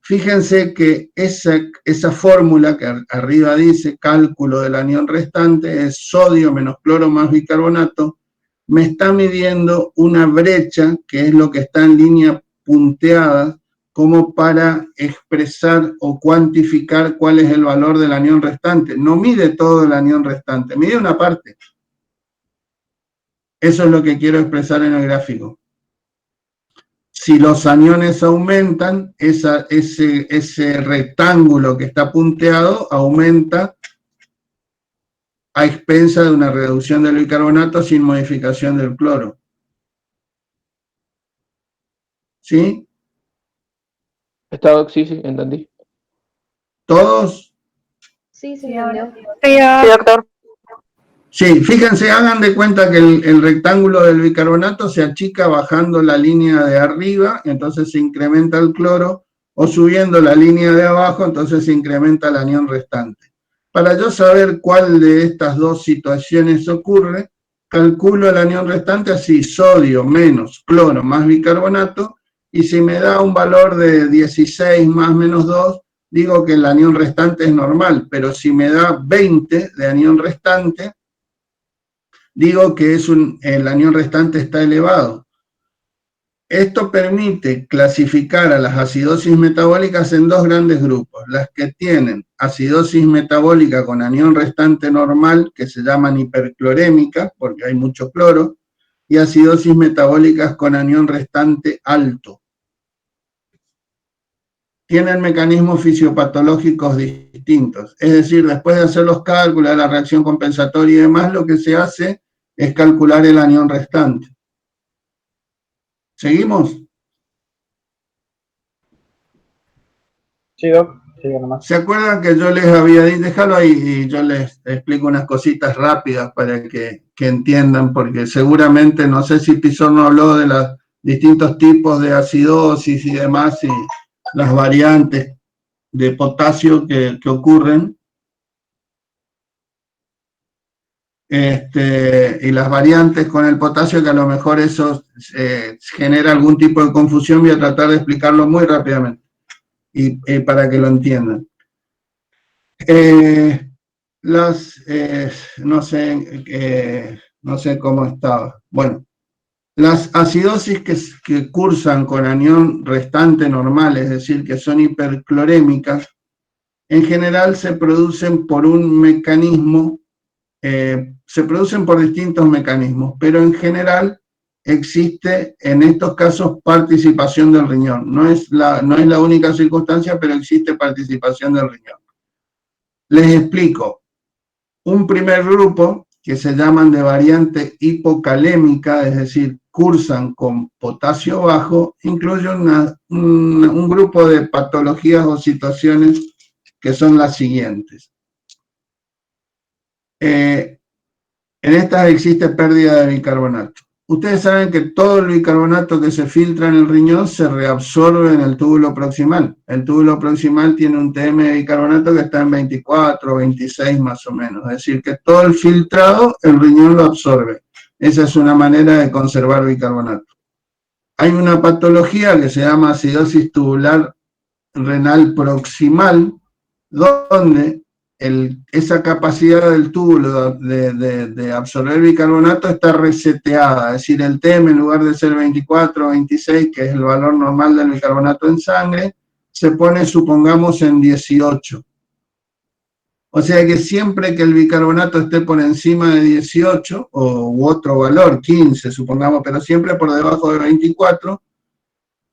Fíjense que esa fórmula que arriba dice cálculo del anión restante es sodio menos cloro más bicarbonato, me está midiendo una brecha que es lo que está en línea punteada como para expresar o cuantificar cuál es el valor del anión restante. No mide todo el anión restante, mide una parte. Eso es lo que quiero expresar en el gráfico. Si los aniones aumentan, ese rectángulo que está punteado aumenta a expensa de una reducción del bicarbonato sin modificación del cloro. ¿Sí? Sí, entendí. ¿Todos? Sí, se entendió. Sí, Doctor. Sí, fíjense, hagan de cuenta que el rectángulo del bicarbonato se achica bajando la línea de arriba, entonces se incrementa el cloro, o subiendo la línea de abajo, entonces se incrementa el anión restante. Para yo saber cuál de estas dos situaciones ocurre, calculo el anión restante así, sodio menos cloro más bicarbonato, y si me da un valor de 16 más menos 2, digo que el anión restante es normal, pero si me da 20 de anión restante, digo que el anión restante está elevado. Esto permite clasificar a las acidosis metabólicas en dos grandes grupos, las que tienen acidosis metabólica con anión restante normal, que se llaman hiperclorémicas, porque hay mucho cloro, y acidosis metabólicas con anión restante alto. Tienen mecanismos fisiopatológicos distintos, es decir, después de hacer los cálculos de la reacción compensatoria y demás, lo que se hace es calcular el anión restante. ¿Seguimos? Sí, Doc. Sigue nomás. ¿Se acuerdan que yo les había dicho? Déjalo ahí y yo les explico unas cositas rápidas para que entiendan, porque seguramente, no sé si Pizarro habló de los distintos tipos de acidosis y demás, y las variantes de potasio que ocurren. Y las variantes con el potasio, que a lo mejor eso genera algún tipo de confusión, voy a tratar de explicarlo muy rápidamente y para que lo entiendan. No sé cómo estaba. Bueno, Las acidosis que cursan con anión restante normal, es decir, que son hiperclorémicas, en general se producen por un mecanismo, se producen por distintos mecanismos, pero en general existe en estos casos participación del riñón. No es la única circunstancia, pero existe participación del riñón. Les explico. Un primer grupo, que se llaman de variante hipocalémica, es decir, cursan con potasio bajo, incluye un grupo de patologías o situaciones que son las siguientes. En estas existe pérdida de bicarbonato. Ustedes saben que todo el bicarbonato que se filtra en el riñón se reabsorbe en el túbulo proximal. El túbulo proximal tiene un TM de bicarbonato que está en 24 o 26 más o menos. Es decir, que todo el filtrado el riñón lo absorbe. Esa es una manera de conservar bicarbonato. Hay una patología que se llama acidosis tubular renal proximal, donde esa capacidad del túbulo de absorber bicarbonato está reseteada, es decir, el TM en lugar de ser 24 o 26, que es el valor normal del bicarbonato en sangre, se pone, supongamos, en 18. O sea que siempre que el bicarbonato esté por encima de 18, u otro valor, 15, supongamos, pero siempre por debajo de 24,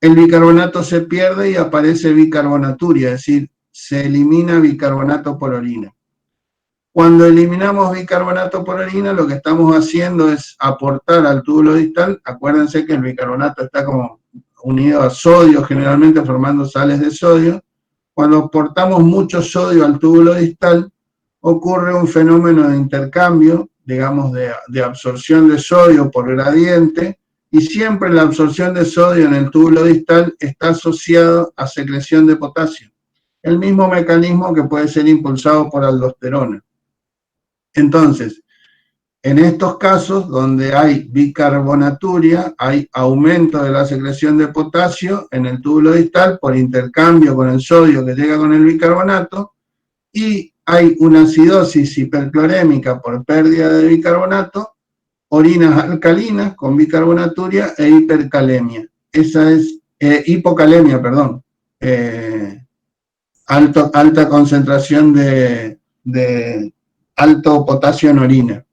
el bicarbonato se pierde y aparece bicarbonaturia, es decir, se elimina bicarbonato por orina. Cuando eliminamos bicarbonato por orina, lo que estamos haciendo es aportar al túbulo distal. Acuérdense que el bicarbonato está como unido a sodio, generalmente formando sales de sodio. Cuando aportamos mucho sodio al túbulo distal, ocurre un fenómeno de intercambio, digamos, de absorción de sodio por gradiente, y siempre la absorción de sodio en el túbulo distal está asociado a secreción de potasio. El mismo mecanismo que puede ser impulsado por aldosterona. Entonces, en estos casos donde hay bicarbonaturia, hay aumento de la secreción de potasio en el túbulo distal por intercambio con el sodio que llega con el bicarbonato, y hay una acidosis hiperclorémica por pérdida de bicarbonato, orinas alcalinas con bicarbonaturia e hipercalemia. Esa es hipocalemia, perdón. Alta concentración de alto potasio en orina.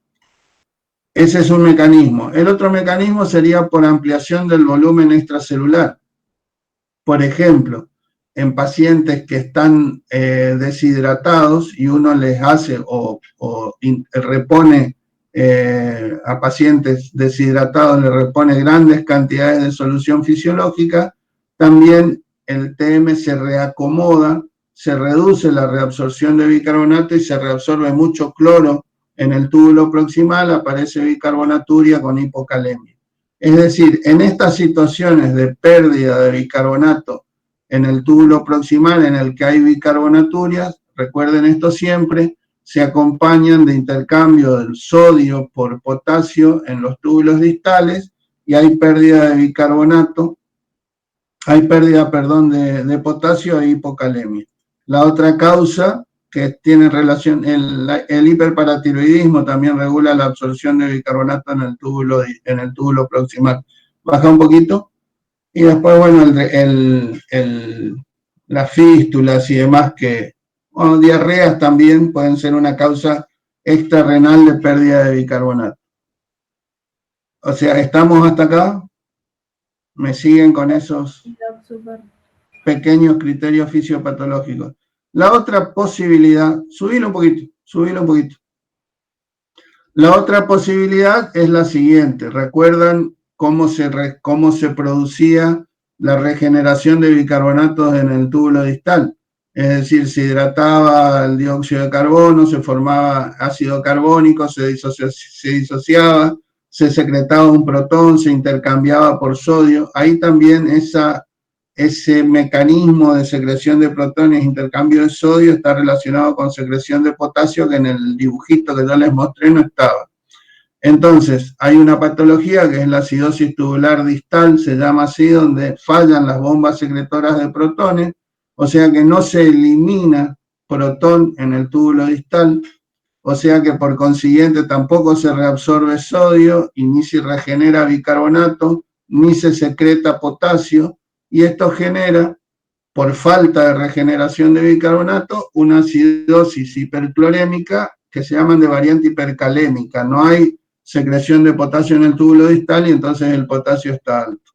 Ese es un mecanismo. El otro mecanismo sería por ampliación del volumen extracelular. Por ejemplo, en pacientes que están deshidratados y uno les hace o repone a pacientes deshidratados, le repone grandes cantidades de solución fisiológica, también el TM se reacomoda, se reduce la reabsorción de bicarbonato y se reabsorbe mucho cloro en el túbulo proximal, aparece bicarbonaturia con hipocalemia. Es decir, en estas situaciones de pérdida de bicarbonato en el túbulo proximal en el que hay bicarbonaturias, recuerden esto siempre, se acompañan de intercambio del sodio por potasio en los túbulos distales y hay pérdida de bicarbonato, hay pérdida, perdón, de potasio e hipocalemia. La otra causa que tiene relación, el hiperparatiroidismo también regula la absorción de bicarbonato en el túbulo proximal. Baja un poquito. Y después, bueno, las fístulas y demás bueno, diarreas también pueden ser una causa extrarrenal de pérdida de bicarbonato. O sea, ¿estamos hasta acá? ¿Me siguen con esos pequeños criterios fisiopatológicos? La otra posibilidad, subilo un poquito. La otra posibilidad es la siguiente. ¿Recuerdan cómo se producía la regeneración de bicarbonatos en el túbulo distal? Es decir, se hidrataba el dióxido de carbono, se formaba ácido carbónico, se disociaba, se secretaba un protón, se intercambiaba por sodio. Ahí también ese mecanismo de secreción de protones, intercambio de sodio, está relacionado con secreción de potasio, que en el dibujito que yo les mostré no estaba. Entonces, hay una patología que es la acidosis tubular distal, se llama así, donde fallan las bombas secretoras de protones, o sea que no se elimina protón en el túbulo distal, o sea que por consiguiente tampoco se reabsorbe sodio y ni se regenera bicarbonato, ni se secreta potasio, y esto genera, por falta de regeneración de bicarbonato, una acidosis hiperclorémica que se llaman de variante hipercalémica. No hay secreción de potasio en el túbulo distal y entonces el potasio está alto.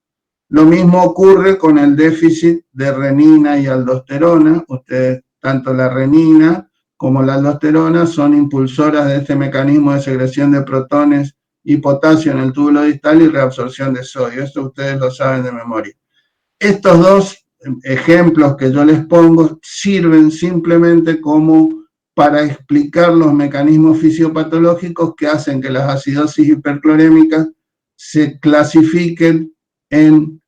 Lo mismo ocurre con el déficit de renina y aldosterona. Ustedes, tanto la renina como la aldosterona son impulsoras de este mecanismo de secreción de protones y potasio en el túbulo distal y reabsorción de sodio. Esto ustedes lo saben de memoria. Estos dos ejemplos que yo les pongo sirven simplemente como para explicar los mecanismos fisiopatológicos que hacen que las acidosis hiperclorémicas se clasifiquen en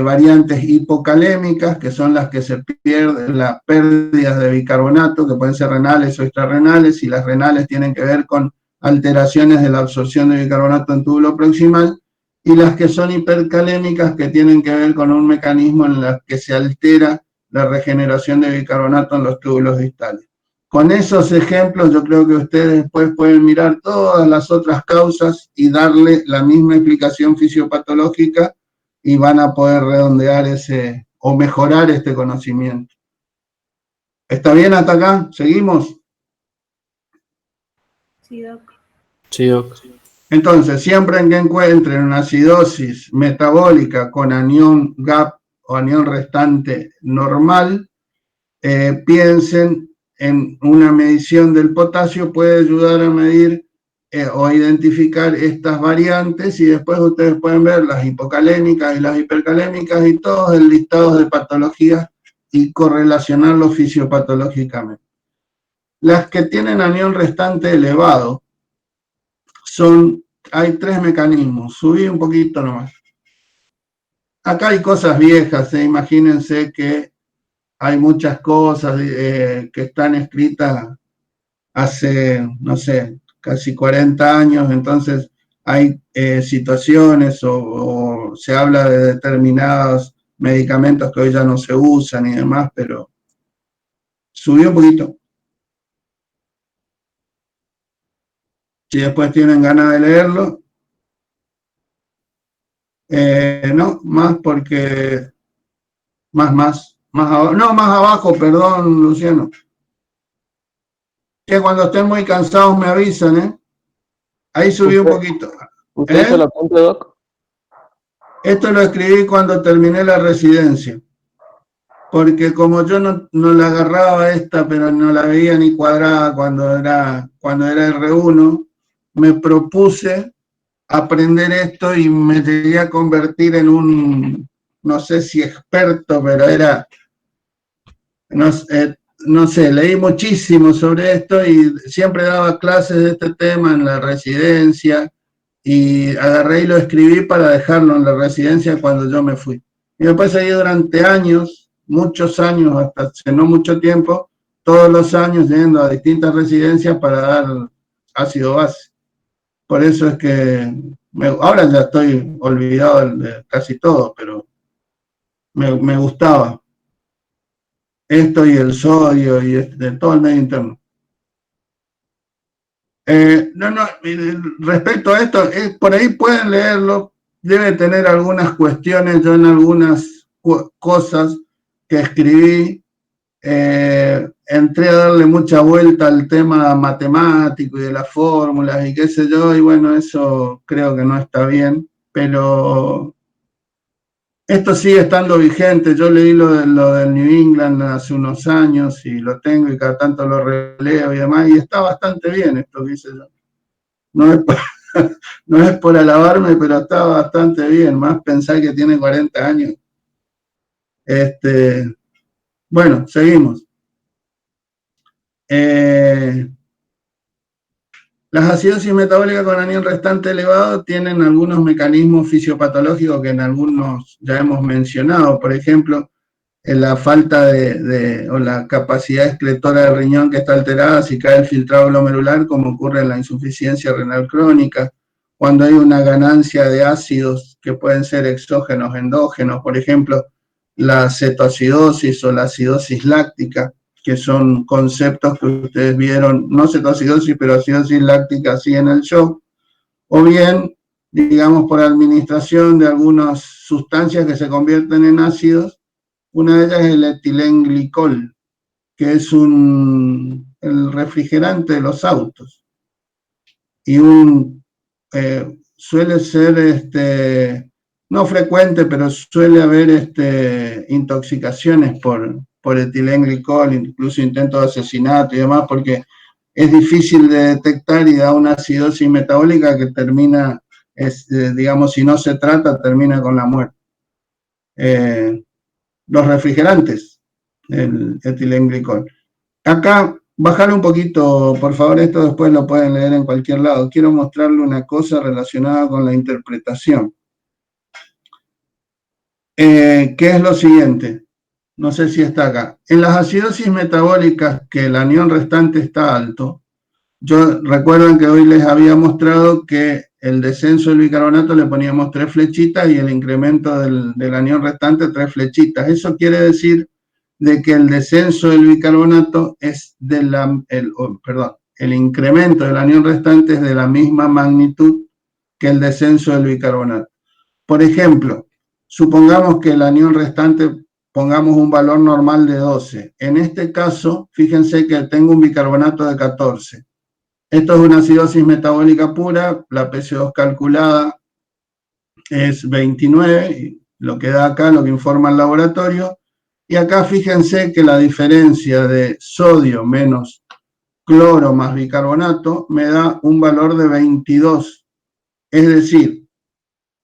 variantes hipocalémicas, que son las que se pierden, las pérdidas de bicarbonato, que pueden ser renales o extrarrenales, y las renales tienen que ver con alteraciones de la absorción de bicarbonato en túbulo proximal, y las que son hipercalémicas, que tienen que ver con un mecanismo en el que se altera la regeneración de bicarbonato en los túbulos distales. Con esos ejemplos yo creo que ustedes después pueden mirar todas las otras causas y darle la misma explicación fisiopatológica y van a poder redondear o mejorar este conocimiento. ¿Está bien hasta acá? ¿Seguimos? Sí, Doc. Sí, Doc. Entonces, siempre en que encuentren una acidosis metabólica con anión GAP o anión restante normal, piensen en una medición del potasio, puede ayudar a medir o a identificar estas variantes, y después ustedes pueden ver las hipocalémicas y las hipercalémicas y todos el listado de patologías y correlacionarlo fisiopatológicamente. Las que tienen anión restante elevado hay tres mecanismos. Subí un poquito nomás. Acá hay cosas viejas, imagínense que hay muchas cosas que están escritas hace, no sé, casi 40 años, entonces hay situaciones o se habla de determinados medicamentos que hoy ya no se usan y demás, pero subió un poquito. Si después tienen ganas de leerlo. No, más porque... Más abajo, perdón, Luciano. Que cuando estén muy cansados me avisan, ¿eh? Ahí subí un poquito. ¿Usted se lo apunta, Doc? Esto lo escribí cuando terminé la residencia. Porque como yo no la agarraba esta, pero no la veía ni cuadrada cuando era R1, me propuse aprender esto y me llegué a convertir en un, no sé si experto, pero era, no sé, leí muchísimo sobre esto y siempre daba clases de este tema en la residencia y agarré y lo escribí para dejarlo en la residencia cuando yo me fui. Y después seguí durante años, muchos años, hasta hace no mucho tiempo, todos los años yendo a distintas residencias para dar ácido base. Por eso es que ahora ya estoy olvidado de casi todo, pero me gustaba. Esto y el sodio y de todo el medio interno. Respecto a esto, por ahí pueden leerlo, debe tener algunas cuestiones, yo en algunas cosas que escribí, entré a darle mucha vuelta al tema matemático y de las fórmulas y qué sé yo, y bueno, eso creo que no está bien, pero esto sigue estando vigente. Yo leí lo del New England hace unos años y lo tengo y cada tanto lo releo y demás, y está bastante bien esto que hice yo. No es por alabarme, pero está bastante bien, más pensar que tiene 40 años. Bueno, seguimos. Las acidosis metabólicas con anión restante elevado tienen algunos mecanismos fisiopatológicos que en algunos ya hemos mencionado. Por ejemplo, en la falta o la capacidad excretora del riñón que está alterada si cae el filtrado glomerular, como ocurre en la insuficiencia renal crónica, cuando hay una ganancia de ácidos que pueden ser exógenos, endógenos, por ejemplo, la cetoacidosis o la acidosis láctica, que son conceptos que ustedes vieron, no cetoacidosis, pero acidosis láctica así en el show, o bien, digamos, por administración de algunas sustancias que se convierten en ácidos. Una de ellas es el etilenglicol, que es el refrigerante de los autos. Y suele ser, no frecuente, pero suele haber intoxicaciones por etilenglicol, incluso intentos de asesinato y demás, porque es difícil de detectar y da una acidosis metabólica que termina, digamos, si no se trata, termina con la muerte. Los refrigerantes, el etilenglicol. Acá, bajar un poquito, por favor, esto después lo pueden leer en cualquier lado. Quiero mostrarle una cosa relacionada con la interpretación. ¿Qué es lo siguiente? No sé si está acá. En las acidosis metabólicas que el anión restante está alto, recuerdan que hoy les había mostrado que el descenso del bicarbonato le poníamos 3 flechitas y el incremento del anión restante 3 flechitas. Eso quiere decir de que el descenso del bicarbonato es el incremento del anión restante es de la misma magnitud que el descenso del bicarbonato. Por ejemplo, supongamos que el anión restante, pongamos un valor normal de 12. En este caso, fíjense que tengo un bicarbonato de 14. Esto es una acidosis metabólica pura, la PCO2 calculada es 29, lo que da acá, lo que informa el laboratorio. Y acá fíjense que la diferencia de sodio menos cloro más bicarbonato me da un valor de 22. Es decir,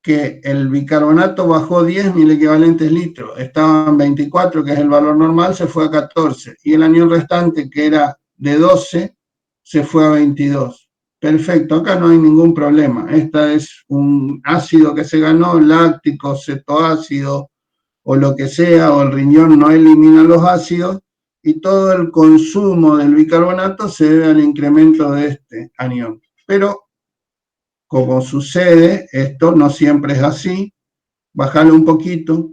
que el bicarbonato bajó 10 mil equivalentes litros, estaba en 24, que es el valor normal, se fue a 14. Y el anión restante, que era de 12, se fue a 22. Perfecto, acá no hay ningún problema. Este es un ácido que se ganó, láctico, cetoácido, o lo que sea, o el riñón no elimina los ácidos, y todo el consumo del bicarbonato se debe al incremento de este anión. Pero, como sucede, esto no siempre es así, bájale un poquito,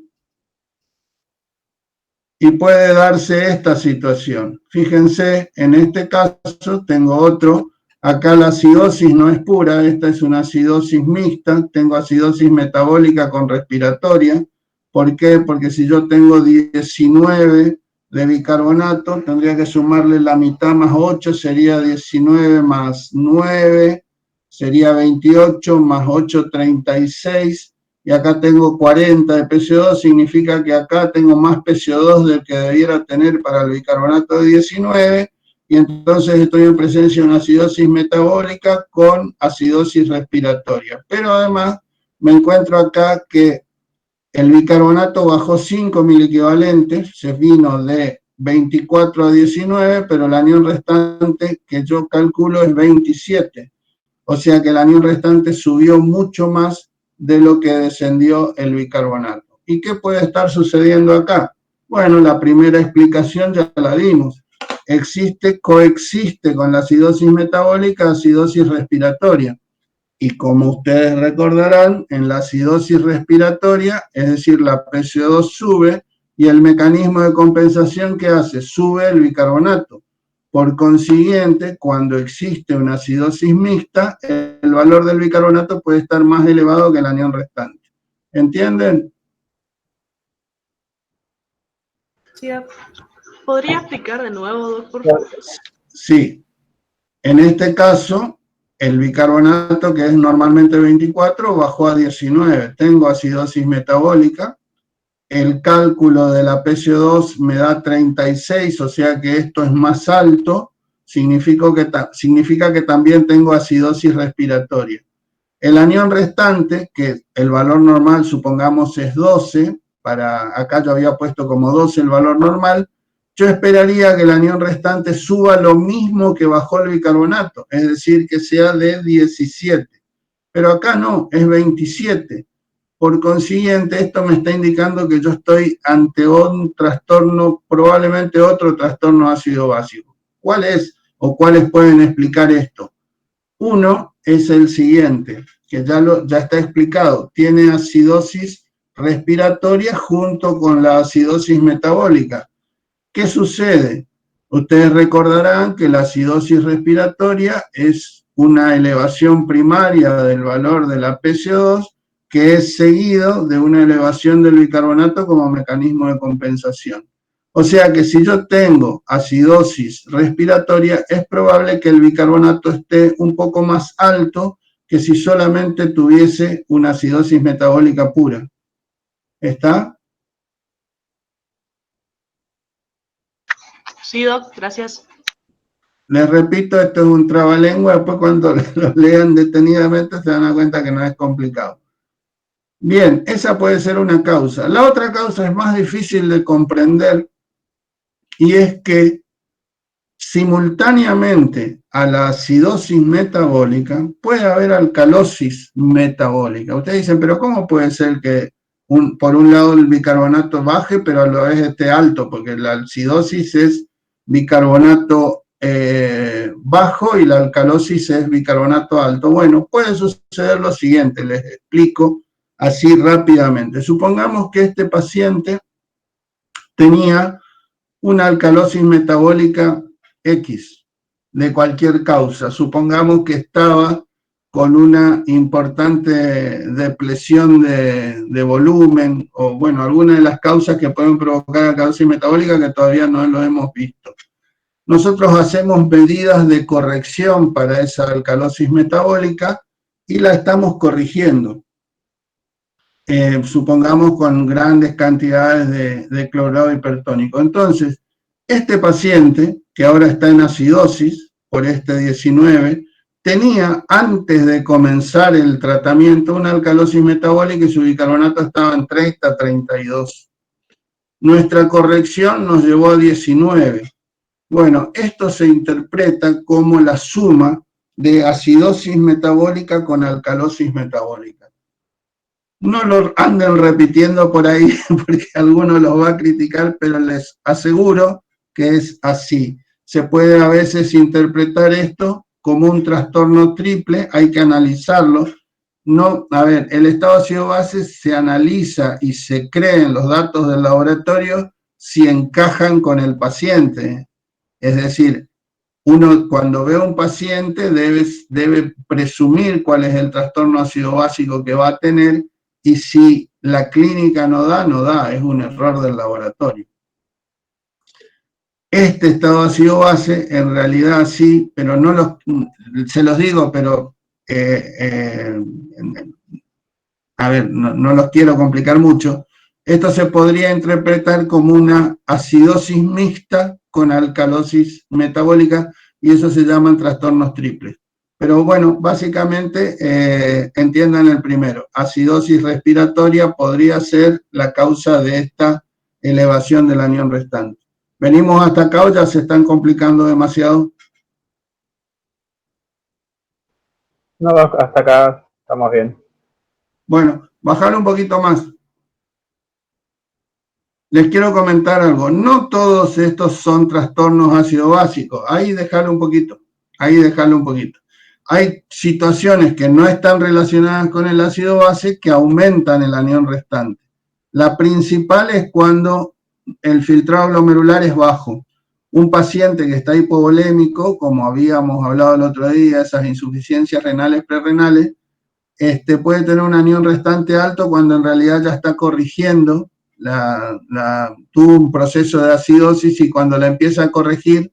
y puede darse esta situación. Fíjense, en este caso tengo otro, acá la acidosis no es pura, esta es una acidosis mixta, tengo acidosis metabólica con respiratoria. ¿Por qué? Porque si yo tengo 19 de bicarbonato, tendría que sumarle la mitad más 8, sería 19 más 9, sería 28, más 8, 36, y acá tengo 40 de PCO2, significa que acá tengo más PCO2 del que debiera tener para el bicarbonato de 19, y entonces estoy en presencia de una acidosis metabólica con acidosis respiratoria. Pero además me encuentro acá que el bicarbonato bajó 5 mil equivalentes, se vino de 24 a 19, pero el anión restante que yo calculo es 27. O sea que el anión restante subió mucho más de lo que descendió el bicarbonato. ¿Y qué puede estar sucediendo acá? Bueno, la primera explicación ya la dimos. Coexiste con la acidosis metabólica, acidosis respiratoria. Y como ustedes recordarán, en la acidosis respiratoria, es decir, la PCO2 sube y el mecanismo de compensación que hace, sube el bicarbonato. Por consiguiente, cuando existe una acidosis mixta, el valor del bicarbonato puede estar más elevado que el anión restante. ¿Entienden? Sí, ¿podría explicar de nuevo, Doc, por favor? Sí. En este caso, el bicarbonato, que es normalmente 24, bajó a 19. Tengo acidosis metabólica. El cálculo de la PCO2 me da 36, o sea que esto es más alto. Significa que también tengo acidosis respiratoria. El anión restante, que el valor normal supongamos es 12, acá yo había puesto como 12 el valor normal, yo esperaría que el anión restante suba lo mismo que bajó el bicarbonato, es decir, que sea de 17. Pero acá no, es 27. Por consiguiente, esto me está indicando que yo estoy ante un trastorno, probablemente otro trastorno ácido básico. ¿Cuál es o cuáles pueden explicar esto? Uno es el siguiente, que ya está explicado. Tiene acidosis respiratoria junto con la acidosis metabólica. ¿Qué sucede? Ustedes recordarán que la acidosis respiratoria es una elevación primaria del valor de la PCO2 que es seguido de una elevación del bicarbonato como mecanismo de compensación. O sea que si yo tengo acidosis respiratoria, es probable que el bicarbonato esté un poco más alto que si solamente tuviese una acidosis metabólica pura. ¿Está? Sí, Doc, gracias. Les repito, esto es un trabalengua, después cuando lo lean detenidamente se dan cuenta que no es complicado. Bien, esa puede ser una causa. La otra causa es más difícil de comprender y es que simultáneamente a la acidosis metabólica puede haber alcalosis metabólica. Ustedes dicen, pero ¿cómo puede ser que por un lado el bicarbonato baje, pero a la vez esté alto? Porque la acidosis es bicarbonato bajo y la alcalosis es bicarbonato alto. Bueno, puede suceder lo siguiente, les explico así rápidamente. Supongamos que este paciente tenía una alcalosis metabólica X, de cualquier causa. Supongamos que estaba con una importante depresión de volumen, o bueno, alguna de las causas que pueden provocar alcalosis metabólica que todavía no lo hemos visto. Nosotros hacemos medidas de corrección para esa alcalosis metabólica y la estamos corrigiendo. Supongamos con grandes cantidades de cloruro hipertónico. Entonces, este paciente, que ahora está en acidosis por este 19, tenía antes de comenzar el tratamiento una alcalosis metabólica y su bicarbonato estaba en 30, 32. Nuestra corrección nos llevó a 19. Bueno, esto se interpreta como la suma de acidosis metabólica con alcalosis metabólica. No lo anden repitiendo por ahí porque alguno los va a criticar, pero les aseguro que es así. Se puede a veces interpretar esto como un trastorno triple, hay que analizarlo. No, a ver, el estado ácido-base se analiza y se cree en los datos del laboratorio si encajan con el paciente. Es decir, uno cuando ve a un paciente debe presumir cuál es el trastorno ácido-básico que va a tener, y si la clínica no da, es un error del laboratorio. Este estado ácido-base, en realidad sí, pero no se los digo, pero a ver, no los quiero complicar mucho. Esto se podría interpretar como una acidosis mixta con alcalosis metabólica, y eso se llaman trastornos triples. Pero bueno, básicamente entiendan el primero. Acidosis respiratoria podría ser la causa de esta elevación del anión restante. ¿Venimos hasta acá o ya se están complicando demasiado? No, hasta acá estamos bien. Bueno, bajar un poquito más. Les quiero comentar algo. No todos estos son trastornos ácido-básicos. Ahí dejarlo un poquito. Hay situaciones que no están relacionadas con el ácido base que aumentan el anión restante. La principal es cuando el filtrado glomerular es bajo. Un paciente que está hipovolémico, como habíamos hablado el otro día, esas insuficiencias renales prerrenales, puede tener un anión restante alto cuando en realidad ya está corrigiendo, tuvo un proceso de acidosis y cuando la empieza a corregir,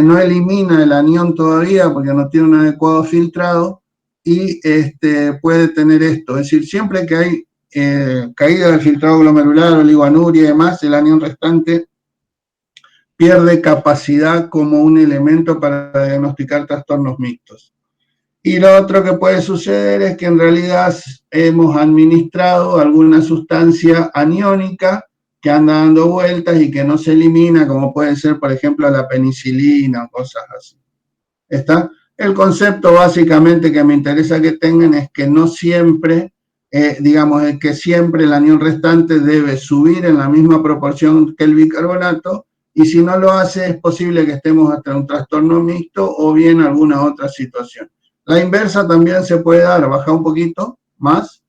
no elimina el anión todavía porque no tiene un adecuado filtrado y puede tener esto. Es decir, siempre que hay caída del filtrado glomerular, oligoanuria y demás, el anión restante pierde capacidad como un elemento para diagnosticar trastornos mixtos. Y lo otro que puede suceder es que en realidad hemos administrado alguna sustancia aniónica que anda dando vueltas y que no se elimina, como puede ser, por ejemplo, la penicilina o cosas así. ¿Está? El concepto básicamente que me interesa que tengan es que no siempre, es que siempre el anión restante debe subir en la misma proporción que el bicarbonato, y si no lo hace es posible que estemos hasta un trastorno mixto o bien alguna otra situación. La inversa también se puede dar, baja un poquito más.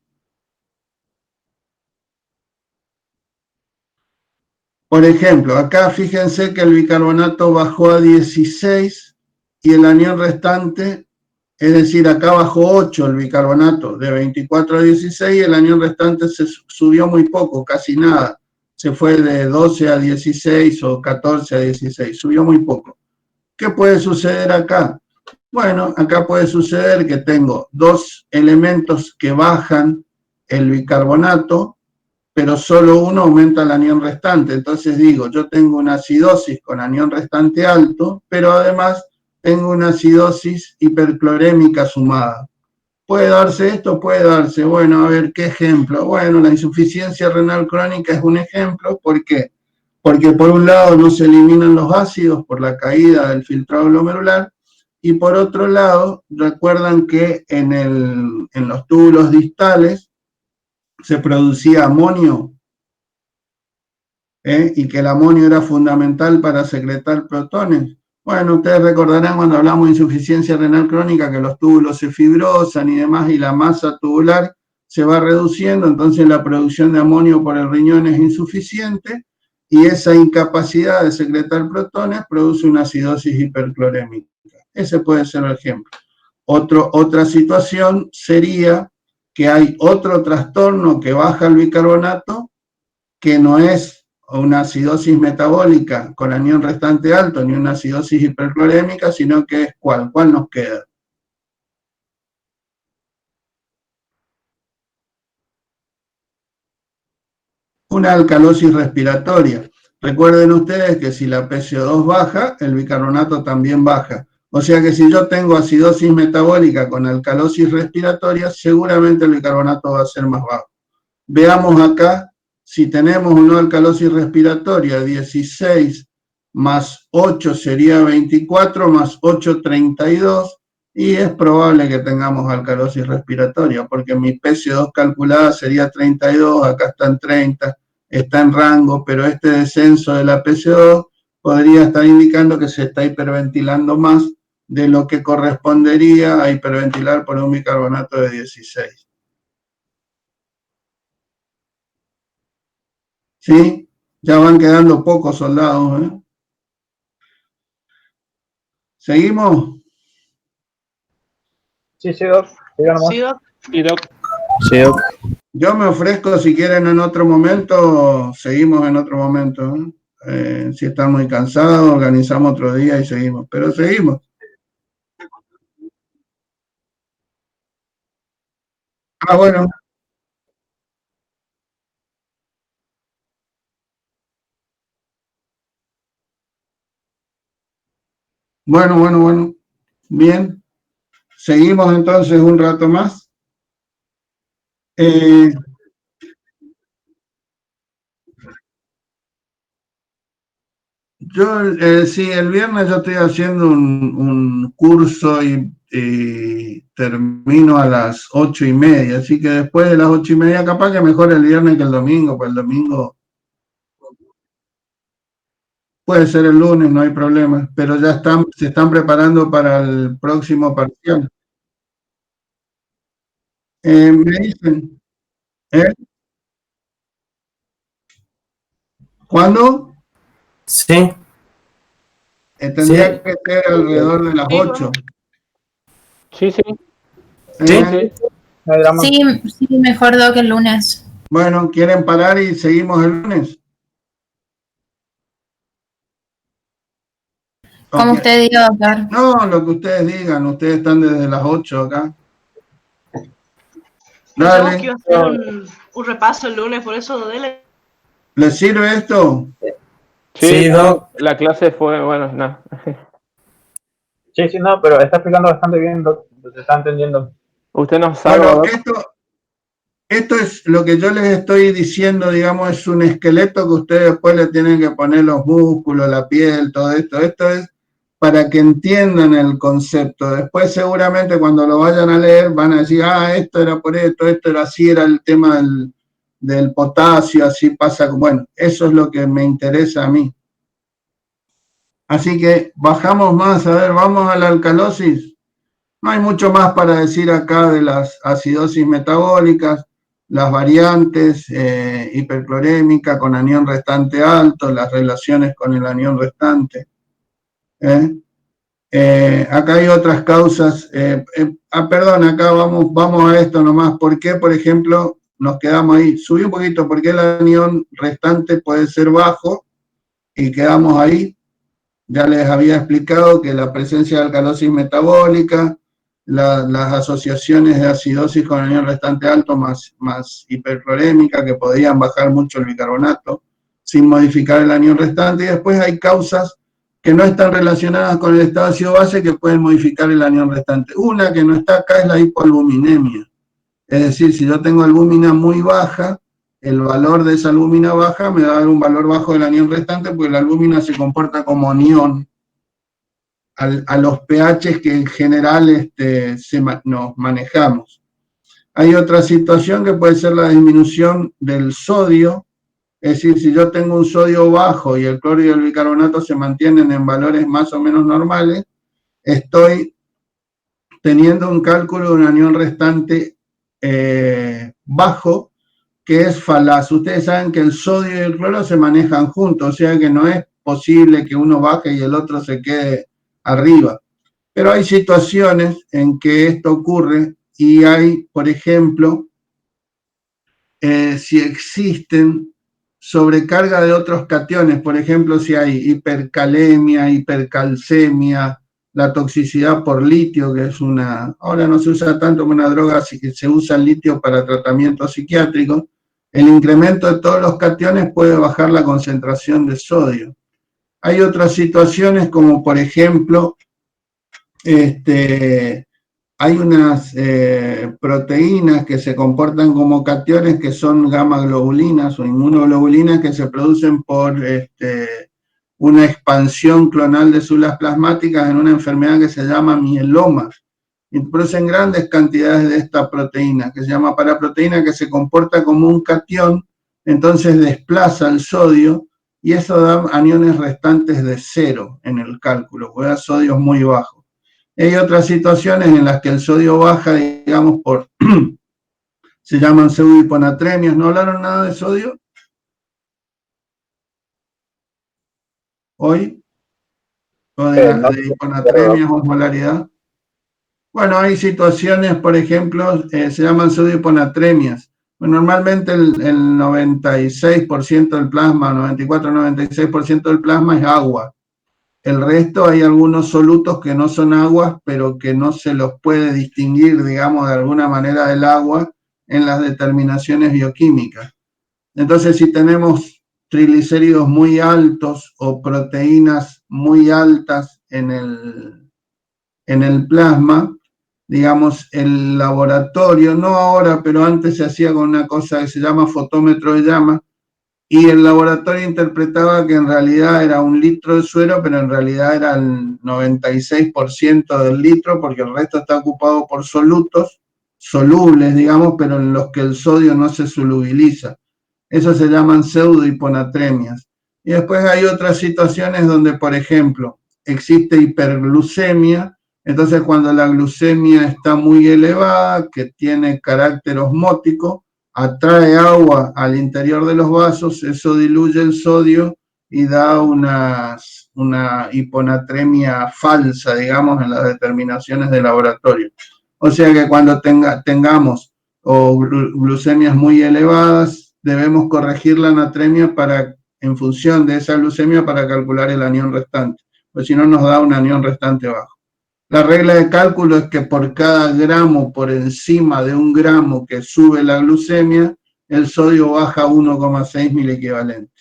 Por ejemplo, acá fíjense que el bicarbonato bajó a 16 y el anión restante, es decir, acá bajó 8 el bicarbonato, de 24 a 16, y el anión restante se subió muy poco, casi nada. Se fue de 12 a 16 o 14 a 16, subió muy poco. ¿Qué puede suceder acá? Bueno, acá puede suceder que tengo dos elementos que bajan el bicarbonato, pero solo uno aumenta el anión restante. Entonces digo, yo tengo una acidosis con anión restante alto, pero además tengo una acidosis hiperclorémica sumada. ¿Puede darse esto? Puede darse. Bueno, a ver, ¿qué ejemplo? Bueno, la insuficiencia renal crónica es un ejemplo. ¿Por qué? Porque por un lado no se eliminan los ácidos por la caída del filtrado glomerular, y por otro lado, recuerdan que en los túbulos distales se producía amonio, y que el amonio era fundamental para secretar protones. Bueno, ustedes recordarán cuando hablamos de insuficiencia renal crónica que los túbulos se fibrosan y demás, y la masa tubular se va reduciendo, entonces la producción de amonio por el riñón es insuficiente, y esa incapacidad de secretar protones produce una acidosis hiperclorémica. Ese puede ser el ejemplo. Otra situación sería que hay otro trastorno que baja el bicarbonato, que no es una acidosis metabólica con anión restante alto, ni una acidosis hiperclorémica, sino que es ¿cuál? ¿Cuál nos queda? Una alcalosis respiratoria. Recuerden ustedes que si la PCO2 baja, el bicarbonato también baja. O sea que si yo tengo acidosis metabólica con alcalosis respiratoria, seguramente el bicarbonato va a ser más bajo. Veamos acá, si tenemos una alcalosis respiratoria, 16 más 8 sería 24, más 8, 32, y es probable que tengamos alcalosis respiratoria, porque mi PCO2 calculada sería 32, acá está en 30, está en rango, pero este descenso de la PCO2 podría estar indicando que se está hiperventilando más de lo que correspondería a hiperventilar por un bicarbonato de 16. ¿Sí? Ya van quedando pocos soldados, ¿eh? ¿Seguimos? Sí, sí, Doc. Siga nomás. Sí, Doc. Y Doc, Sí, Doc. Yo me ofrezco, si quieren en otro momento, seguimos en otro momento, ¿eh? Si están muy cansados, organizamos otro día y seguimos, pero seguimos. Ah, bueno. Bueno. Bien. Seguimos entonces un rato más. Sí, el viernes yo estoy haciendo un curso y termino a las 8:30, así que después de las 8:30, capaz que mejor el viernes que el domingo, pues el domingo puede ser el lunes, no hay problema, pero ya se están preparando para el próximo parcial. Me dicen, ¿eh? ¿Cuándo? Sí. Tendría que ser alrededor de las Sí, 8. sí, Sí. sí. No hay drama. Sí, sí, mejor Doc el lunes. Bueno, ¿quieren parar y seguimos el lunes? Como Ok. usted diga, doctor. No, lo que ustedes digan, ustedes están desde las 8 acá. Pensamos que Dale, iba a hacer un repaso el lunes, por eso dele. ¿les sirve esto? Sí, Doc. La clase fue, bueno, nada. Sí, sí, no, pero está explicando bastante bien, Doc. Se está entendiendo. Usted nos salva, Bueno, Doc. esto es lo que yo les estoy diciendo, digamos, es un esqueleto que ustedes después le tienen que poner los músculos, la piel, todo esto. Esto es para que entiendan el concepto. Después seguramente cuando lo vayan a leer van a decir, ah, esto era por esto era así, era el tema del potasio, así pasa. Bueno, eso es lo que me interesa a mí. Así que bajamos más, a ver, vamos a la alcalosis. No hay mucho más para decir acá de las acidosis metabólicas. las variantes, hiperclorémica con anión restante alto, las relaciones con el anión restante. Acá hay otras causas. Perdón, acá vamos a esto nomás. ¿Por qué, por ejemplo, nos quedamos ahí? Subí un poquito, ¿por qué el anión restante puede ser bajo? Y quedamos ahí. Ya les había explicado que la presencia de alcalosis metabólica, las asociaciones de acidosis con anión restante alto más hiperclorémica, que podían bajar mucho el bicarbonato sin modificar el anión restante. Y después hay causas que no están relacionadas con el estado ácido base que pueden modificar el anión restante. Una que no está acá es la hipoalbuminemia. Es decir, si yo tengo albúmina muy baja, el valor de esa albúmina baja me va a dar un valor bajo del anión restante, porque la albúmina se comporta como anión a los pHs que en general nos manejamos. Hay otra situación que puede ser la disminución del sodio. Es decir, si yo tengo un sodio bajo y el cloro y el bicarbonato se mantienen en valores más o menos normales, estoy teniendo un cálculo de un anión restante bajo, que es falaz. Ustedes saben que el sodio y el cloro se manejan juntos, o sea que no es posible que uno baje y el otro se quede arriba. Pero hay situaciones en que esto ocurre y hay, por ejemplo, si existen sobrecarga de otros cationes, por ejemplo, si hay hipercalemia, hipercalcemia, la toxicidad por litio, que es ahora no se usa tanto como una droga, así que se usa el litio para tratamiento psiquiátrico, el incremento de todos los cationes puede bajar la concentración de sodio. Hay otras situaciones como, por ejemplo, hay unas proteínas que se comportan como cationes que son gamma globulinas o inmunoglobulinas que se producen por una expansión clonal de células plasmáticas en una enfermedad que se llama mieloma. Y producen grandes cantidades de esta proteína, que se llama paraproteína, que se comporta como un catión, entonces desplaza el sodio y eso da aniones restantes de 0 en el cálculo, porque da sodios muy bajos. Hay otras situaciones en las que el sodio baja, digamos, se llaman pseudohiponatremias. ¿No hablaron nada de sodio hoy? ¿O de hiponatremias o osmolaridad? Bueno, hay situaciones, por ejemplo, se llaman pseudohiponatremias. Bueno, normalmente el 96% del plasma, 94-96% del plasma es agua. El resto hay algunos solutos que no son aguas, pero que no se los puede distinguir, digamos, de alguna manera del agua en las determinaciones bioquímicas. Entonces, si tenemos triglicéridos muy altos o proteínas muy altas en el plasma, digamos, el laboratorio, no ahora, pero antes se hacía con una cosa que se llama fotómetro de llama, y el laboratorio interpretaba que en realidad era 1 litro de suero, pero en realidad era el 96% del litro, porque el resto está ocupado por solutos, solubles, digamos, pero en los que el sodio no se solubiliza. Eso se llaman pseudohiponatremias. Y después hay otras situaciones donde, por ejemplo, existe hiperglucemia. Entonces, cuando la glucemia está muy elevada, que tiene carácter osmótico, atrae agua al interior de los vasos, eso diluye el sodio y da una hiponatremia falsa, digamos, en las determinaciones de laboratorio. O sea que cuando tengamos glucemias muy elevadas, debemos corregir la natremia en función de esa glucemia para calcular el anión restante, pues si no nos da un anión restante bajo. La regla de cálculo es que por cada gramo por encima de 1 gramo que sube la glucemia, el sodio baja 1,6 miliequivalente.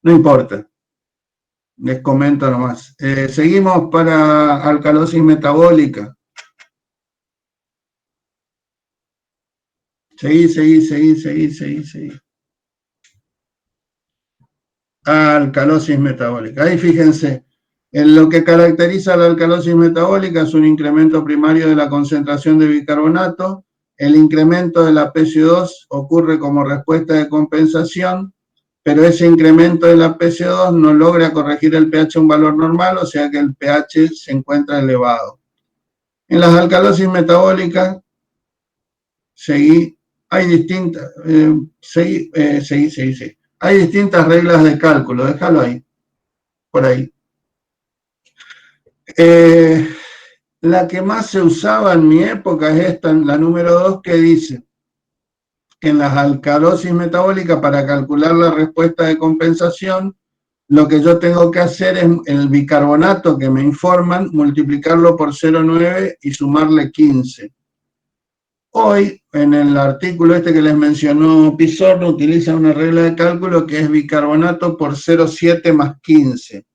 No importa, les comento nomás. Seguimos para alcalosis metabólica. Seguí. Alcalosis metabólica. Ahí fíjense. En lo que caracteriza la alcalosis metabólica es un incremento primario de la concentración de bicarbonato. El incremento de la PCO2 ocurre como respuesta de compensación, pero ese incremento de la PCO2 no logra corregir el pH a un valor normal, o sea que el pH se encuentra elevado. En las alcalosis metabólicas, seguí, hay distintas, hay distintas reglas de cálculo, déjalo ahí, por ahí. La que más se usaba en mi época es esta, la número 2, que dice que en las alcalosis metabólicas, para calcular la respuesta de compensación, lo que yo tengo que hacer es el bicarbonato que me informan, multiplicarlo por 0,9 y sumarle 15. Hoy, en el artículo este que les mencionó Pisorno, utiliza una regla de cálculo que es bicarbonato por 0,7 más 15.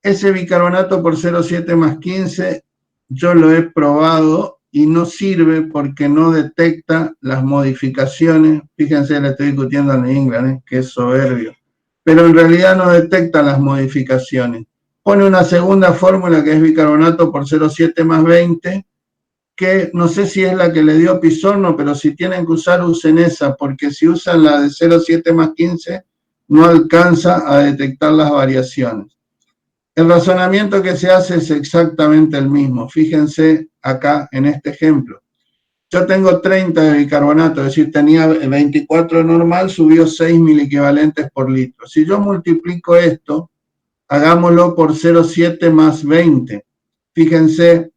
Ese bicarbonato por 0,7 más 15 yo lo he probado y no sirve porque no detecta las modificaciones. Fíjense, le estoy discutiendo en inglés, que es soberbio. Pero en realidad no detecta las modificaciones. Pone una segunda fórmula que es bicarbonato por 0,7 más 20, que no sé si es la que le dio Pisorno, pero si tienen que usar, usen esa, porque si usan la de 0,7 más 15, no alcanza a detectar las variaciones. El razonamiento que se hace es exactamente el mismo. Fíjense acá en este ejemplo. Yo tengo 30 de bicarbonato, es decir, tenía 24 normal, subió 6 miliequivalentes por litro. Si yo multiplico esto, hagámoslo por 0,7 más 20. Fíjense,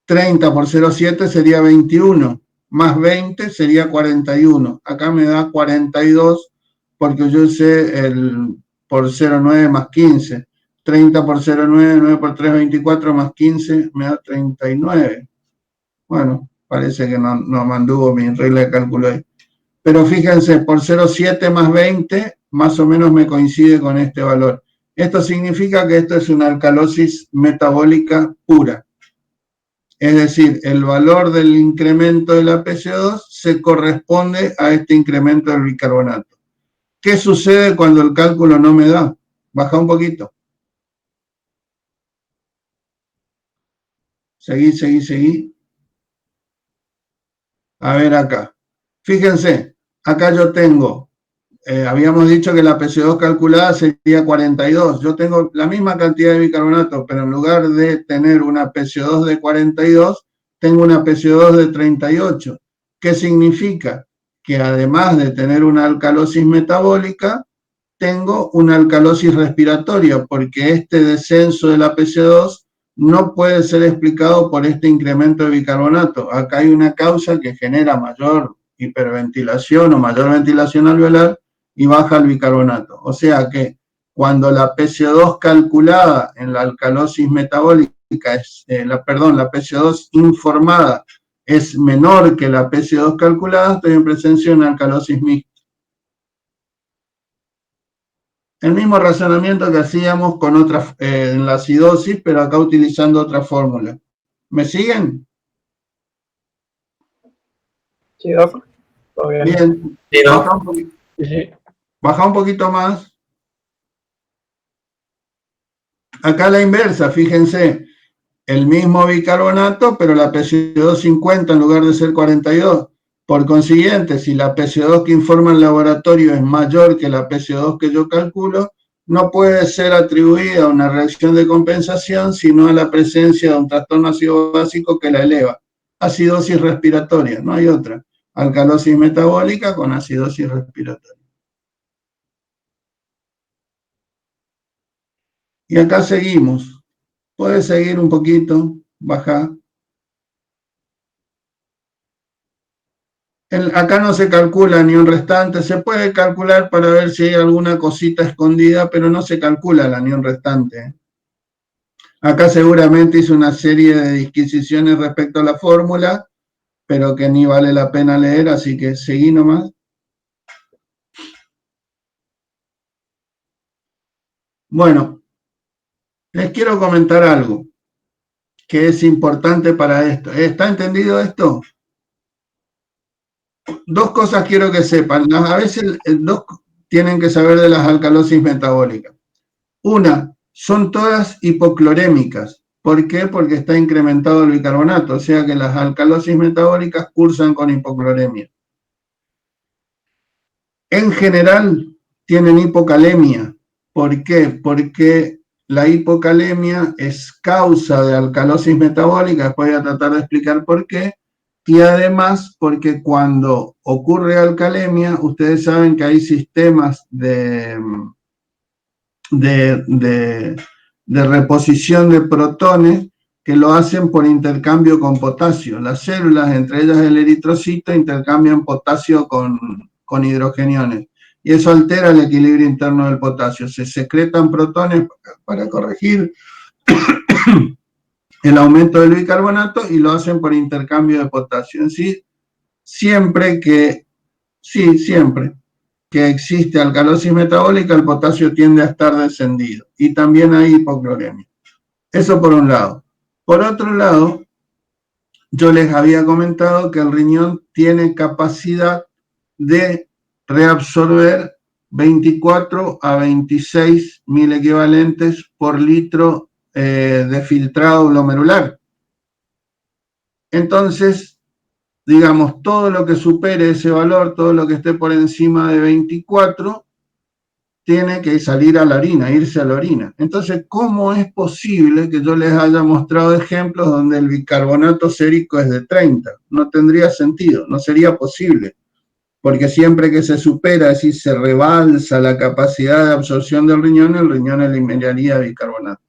30 por 0,7 sería 21, más 20 sería 41. Acá me da 42 porque yo usé el por 0,9 más 15. 30 por 0,9, 9 por 3, 24, más 15, me da 39. Bueno, parece que no mantuvo mi regla de cálculo ahí. Pero fíjense, por 0,7 más 20, más o menos me coincide con este valor. Esto significa que esto es una alcalosis metabólica pura. Es decir, el valor del incremento de la PCO2 se corresponde a este incremento del bicarbonato. ¿Qué sucede cuando el cálculo no me da? Baja un poquito. Seguí. A ver acá. Fíjense, acá yo tengo, habíamos dicho que la PCO2 calculada sería 42. Yo tengo la misma cantidad de bicarbonato, pero en lugar de tener una PCO2 de 42, tengo una PCO2 de 38. ¿Qué significa? Que además de tener una alcalosis metabólica, tengo una alcalosis respiratoria, porque este descenso de la PCO2 no puede ser explicado por este incremento de bicarbonato. Acá hay una causa que genera mayor hiperventilación o mayor ventilación alveolar y baja el bicarbonato. O sea que cuando la PCO2 calculada en la alcalosis metabólica, la PCO2 informada es menor que la PCO2 calculada, estoy en presencia de una alcalosis mixta. El mismo razonamiento que hacíamos con otras, en la acidosis, pero acá utilizando otra fórmula. ¿Me siguen? Sí, Doc. Todo bien. Bien. Sí, Doc. Baja un poquito más. Acá la inversa, fíjense. El mismo bicarbonato, pero la PCO2 50 en lugar de ser 42. Por consiguiente, si la PCO2 que informa el laboratorio es mayor que la PCO2 que yo calculo, no puede ser atribuida a una reacción de compensación, sino a la presencia de un trastorno ácido básico que la eleva. Acidosis respiratoria, no hay otra. Alcalosis metabólica con acidosis respiratoria. Y acá seguimos. Puedes seguir un poquito, baja. Acá no se calcula ni un restante, se puede calcular para ver si hay alguna cosita escondida, pero no se calcula la anión restante. Acá seguramente hice una serie de disquisiciones respecto a la fórmula, pero que ni vale la pena leer, así que seguí nomás. Bueno, les quiero comentar algo que es importante para esto. ¿Está entendido esto? Dos cosas quiero que sepan. A veces dos tienen que saber de las alcalosis metabólicas. Una, son todas hipoclorémicas. ¿Por qué? Porque está incrementado el bicarbonato, o sea que las alcalosis metabólicas cursan con hipocloremia. En general tienen hipocalemia. ¿Por qué? Porque la hipocalemia es causa de alcalosis metabólica, después voy a tratar de explicar por qué, y además porque cuando ocurre alcalemia, ustedes saben que hay sistemas de reposición de protones que lo hacen por intercambio con potasio. Las células, entre ellas el eritrocito, intercambian potasio con hidrogeniones. Y eso altera el equilibrio interno del potasio. Se secretan protones para corregir el aumento del bicarbonato y lo hacen por intercambio de potasio. En sí, siempre que existe alcalosis metabólica, el potasio tiende a estar descendido. Y también hay hipocloremia. Eso por un lado. Por otro lado, yo les había comentado que el riñón tiene capacidad de reabsorber 24 a 26 mil equivalentes por litro de filtrado glomerular. Entonces, digamos, todo lo que supere ese valor, todo lo que esté por encima de 24, tiene que salir a la orina, irse a la orina. Entonces, ¿cómo es posible que yo les haya mostrado ejemplos donde el bicarbonato sérico es de 30? No tendría sentido, no sería posible, porque siempre que se supera, es decir, se rebalsa la capacidad de absorción del riñón, el riñón eliminaría bicarbonato.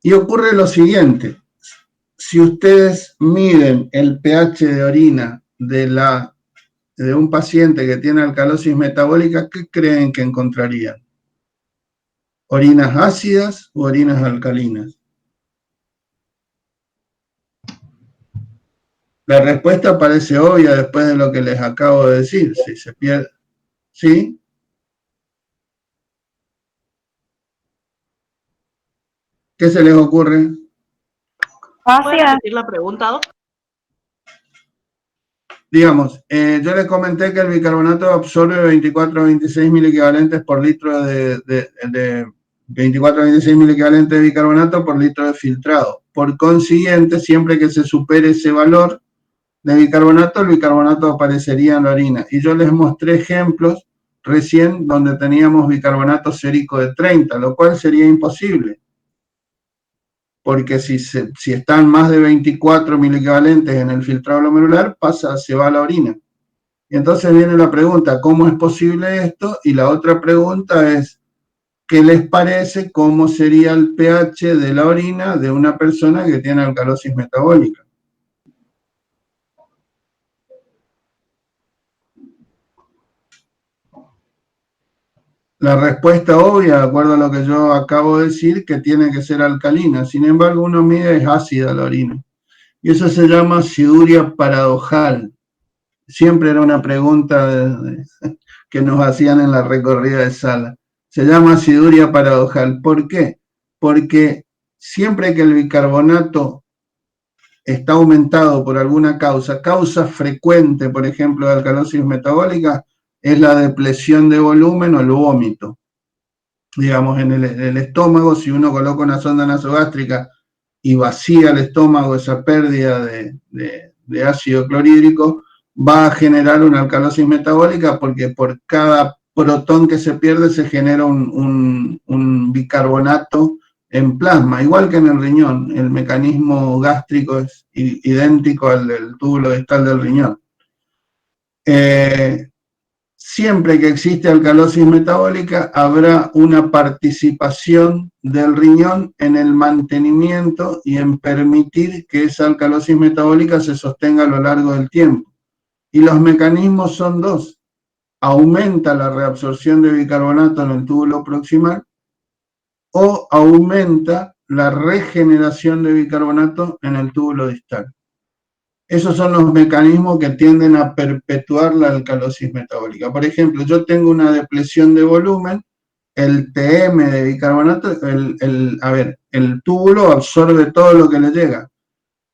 Y ocurre lo siguiente: si ustedes miden el pH de orina de un paciente que tiene alcalosis metabólica, ¿qué creen que encontrarían? ¿Orinas ácidas o orinas alcalinas? La respuesta parece obvia después de lo que les acabo de decir. Si se pierde, ¿sí? ¿Qué se les ocurre? ¿Puedes repetir la pregunta, Doc? Digamos, yo les comenté que el bicarbonato absorbe 24 a 26 mil equivalentes por litro de 24 a 26 mil equivalentes de bicarbonato por litro de filtrado. Por consiguiente, siempre que se supere ese valor de bicarbonato, el bicarbonato aparecería en la orina. Y yo les mostré ejemplos recién donde teníamos bicarbonato sérico de 30, lo cual sería imposible. Porque si están más de 24 mil equivalentes en el filtrado glomerular, se va a la orina. Y entonces viene la pregunta, ¿cómo es posible esto? Y la otra pregunta es, ¿qué les parece cómo sería el pH de la orina de una persona que tiene alcalosis metabólica? La respuesta obvia, de acuerdo a lo que yo acabo de decir, que tiene que ser alcalina. Sin embargo, uno mide es ácida la orina. Y eso se llama aciduria paradojal. Siempre era una pregunta que nos hacían en la recorrida de sala. Se llama aciduria paradojal. ¿Por qué? Porque siempre que el bicarbonato está aumentado por alguna causa frecuente, por ejemplo, de alcalosis metabólica, es la depresión de volumen o el vómito. Digamos, en el estómago, si uno coloca una sonda nasogástrica y vacía el estómago, esa pérdida de ácido clorhídrico, va a generar una alcalosis metabólica porque por cada protón que se pierde se genera un bicarbonato en plasma, igual que en el riñón. El mecanismo gástrico es idéntico al del túbulo distal del riñón. Siempre que existe alcalosis metabólica, habrá una participación del riñón en el mantenimiento y en permitir que esa alcalosis metabólica se sostenga a lo largo del tiempo. Y los mecanismos son dos. Aumenta la reabsorción de bicarbonato en el túbulo proximal o aumenta la regeneración de bicarbonato en el túbulo distal. Esos son los mecanismos que tienden a perpetuar la alcalosis metabólica. Por ejemplo, yo tengo una depresión de volumen, el TM de bicarbonato, el túbulo absorbe todo lo que le llega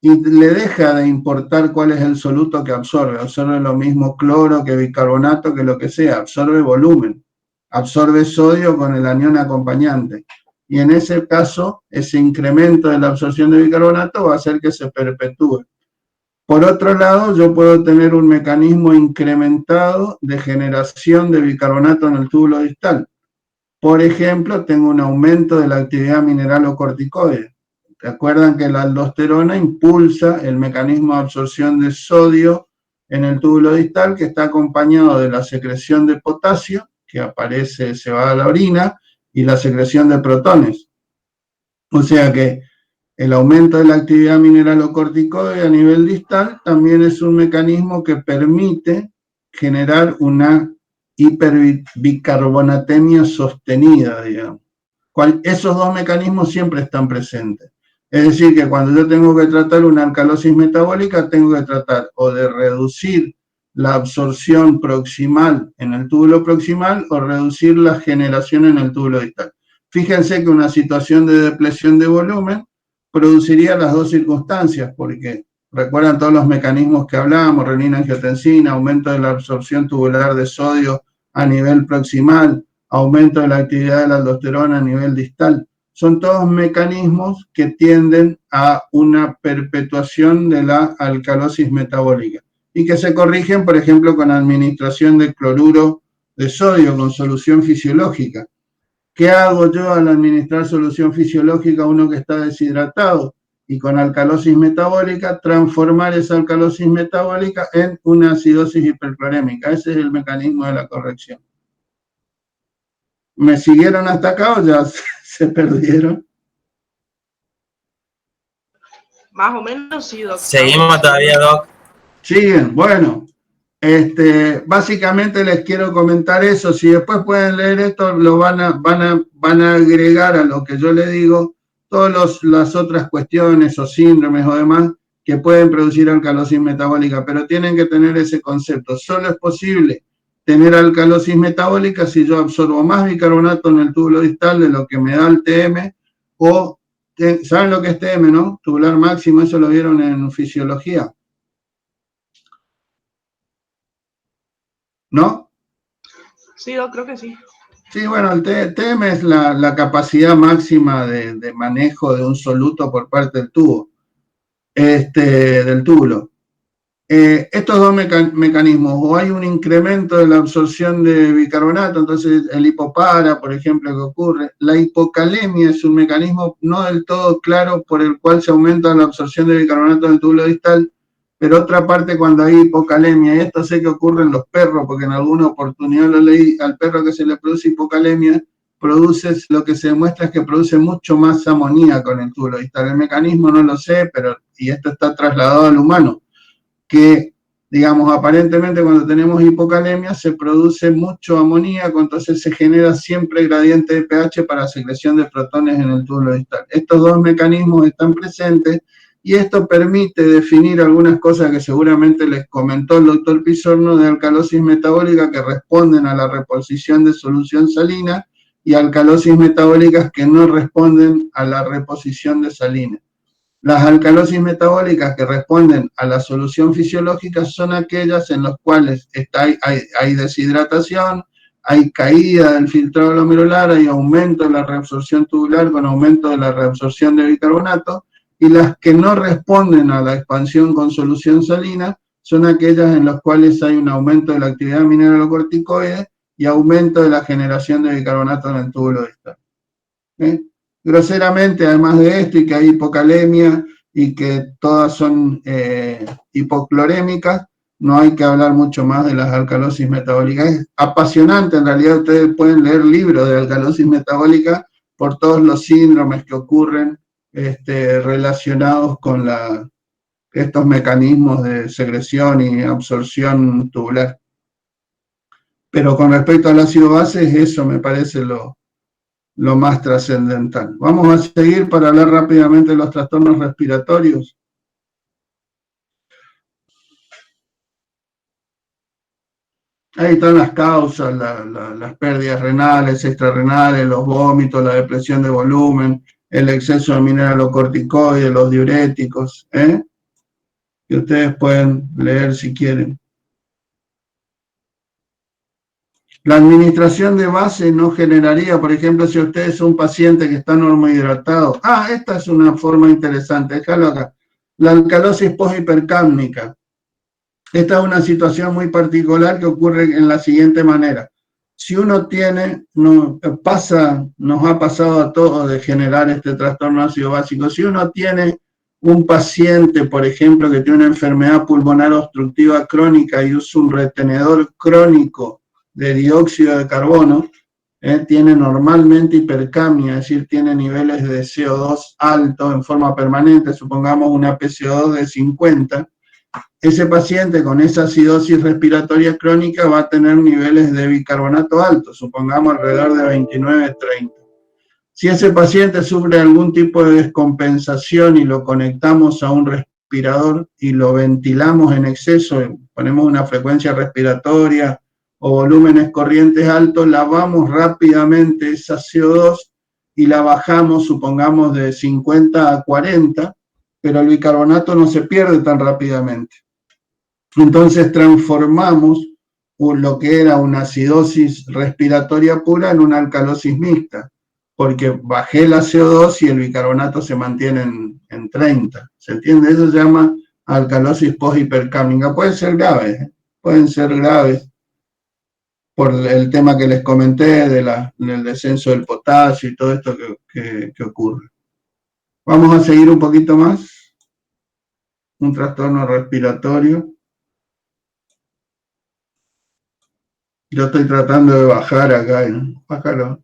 y le deja de importar cuál es el soluto que absorbe lo mismo cloro que bicarbonato, que lo que sea, absorbe volumen, absorbe sodio con el anión acompañante. Y en ese caso, ese incremento de la absorción de bicarbonato va a hacer que se perpetúe. Por otro lado, yo puedo tener un mecanismo incrementado de generación de bicarbonato en el túbulo distal. Por ejemplo, tengo un aumento de la actividad mineralocorticoide. Recuerdan que la aldosterona impulsa el mecanismo de absorción de sodio en el túbulo distal, que está acompañado de la secreción de potasio, que aparece, se va a la orina, y la secreción de protones. O sea que el aumento de la actividad mineralocorticoide a nivel distal también es un mecanismo que permite generar una hiperbicarbonatemia sostenida, digamos. Esos dos mecanismos siempre están presentes. Es decir, que cuando yo tengo que tratar una alcalosis metabólica, tengo que tratar o de reducir la absorción proximal en el túbulo proximal o reducir la generación en el túbulo distal. Fíjense que una situación de depresión de volumen produciría las dos circunstancias, porque recuerdan todos los mecanismos que hablábamos, renina-angiotensina, aumento de la absorción tubular de sodio a nivel proximal, aumento de la actividad de la aldosterona a nivel distal. Son todos mecanismos que tienden a una perpetuación de la alcalosis metabólica y que se corrigen, por ejemplo, con administración de cloruro de sodio con solución fisiológica. ¿Qué hago yo al administrar solución fisiológica a uno que está deshidratado? Y con alcalosis metabólica, transformar esa alcalosis metabólica en una acidosis hiperclorémica. Ese es el mecanismo de la corrección. ¿Me siguieron hasta acá o ya se perdieron? Más o menos sí, Doc. Seguimos todavía, Doc. Siguen, bueno. Básicamente les quiero comentar eso. Si después pueden leer esto, lo van a agregar a lo que yo les digo todas las otras cuestiones o síndromes o demás que pueden producir alcalosis metabólica, pero tienen que tener ese concepto. Solo es posible tener alcalosis metabólica si yo absorbo más bicarbonato en el túbulo distal de lo que me da el TM, o, ¿saben lo que es TM, no? Tubular máximo, eso lo vieron en fisiología. ¿No? Sí, Doc, creo que sí. Sí, bueno, el TM es la capacidad máxima de manejo de un soluto por parte del tubo, del túbulo. Estos dos mecanismos, o hay un incremento de la absorción de bicarbonato, entonces el hipopara, por ejemplo, que ocurre. La hipocalemia es un mecanismo no del todo claro por el cual se aumenta la absorción de bicarbonato en el túbulo distal, pero otra parte cuando hay hipocalemia, y esto sé que ocurre en los perros, porque en alguna oportunidad lo leí, al perro que se le produce hipocalemia, lo que se demuestra es que produce mucho más amoníaco en el túbulo distal. El mecanismo no lo sé, y esto está trasladado al humano, que, digamos, aparentemente cuando tenemos hipocalemia se produce mucho amoníaco, entonces se genera siempre gradiente de pH para secreción de protones en el túbulo distal. Estos dos mecanismos están presentes y esto permite definir algunas cosas que seguramente les comentó el doctor Pizorno de alcalosis metabólica que responden a la reposición de solución salina y alcalosis metabólicas que no responden a la reposición de salina. Las alcalosis metabólicas que responden a la solución fisiológica son aquellas en las cuales hay deshidratación, hay caída del filtrado glomerular, hay aumento de la reabsorción tubular con aumento de la reabsorción de bicarbonato, y las que no responden a la expansión con solución salina son aquellas en las cuales hay un aumento de la actividad mineralocorticoide y aumento de la generación de bicarbonato en el túbulo distal. Groseramente, además de esto, y que hay hipocalemia y que todas son hipoclorémicas, no hay que hablar mucho más de las alcalosis metabólicas. Es apasionante, en realidad ustedes pueden leer libros de alcalosis metabólica por todos los síndromes que ocurren relacionados con estos mecanismos de secreción y absorción tubular. Pero con respecto al ácido base, eso me parece lo más trascendental. Vamos a seguir para hablar rápidamente de los trastornos respiratorios. Ahí están las causas, las pérdidas renales, extrarrenales, los vómitos, la depresión de volumen, el exceso de mineralocorticoides, los diuréticos, que ustedes pueden leer si quieren. La administración de base no generaría, por ejemplo, si usted es un paciente que está normohidratado. Esta es una forma interesante, déjalo acá. La alcalosis poshipercámnica. Esta es una situación muy particular que ocurre en la siguiente manera. si uno tiene, nos ha pasado a todos de generar este trastorno ácido básico, si uno tiene un paciente, por ejemplo, que tiene una enfermedad pulmonar obstructiva crónica y usa un retenedor crónico de dióxido de carbono, tiene normalmente hipercamia, es decir, tiene niveles de CO2 altos en forma permanente, supongamos una PCO2 de 50, ese paciente con esa acidosis respiratoria crónica va a tener niveles de bicarbonato altos, supongamos alrededor de 29-30. Si ese paciente sufre algún tipo de descompensación y lo conectamos a un respirador y lo ventilamos en exceso, ponemos una frecuencia respiratoria o volúmenes corrientes altos, lavamos rápidamente esa CO2 y la bajamos, supongamos, de 50 a 40, pero el bicarbonato no se pierde tan rápidamente. Entonces transformamos lo que era una acidosis respiratoria pura en una alcalosis mixta, porque bajé la CO2 y el bicarbonato se mantiene en 30. ¿Se entiende? Eso se llama alcalosis posthipercámica. Pueden ser graves por el tema que les comenté del descenso del potasio y todo esto que ocurre. Vamos a seguir un poquito más. Un trastorno respiratorio. Yo estoy tratando de bajar acá, ¿no? Bájalo.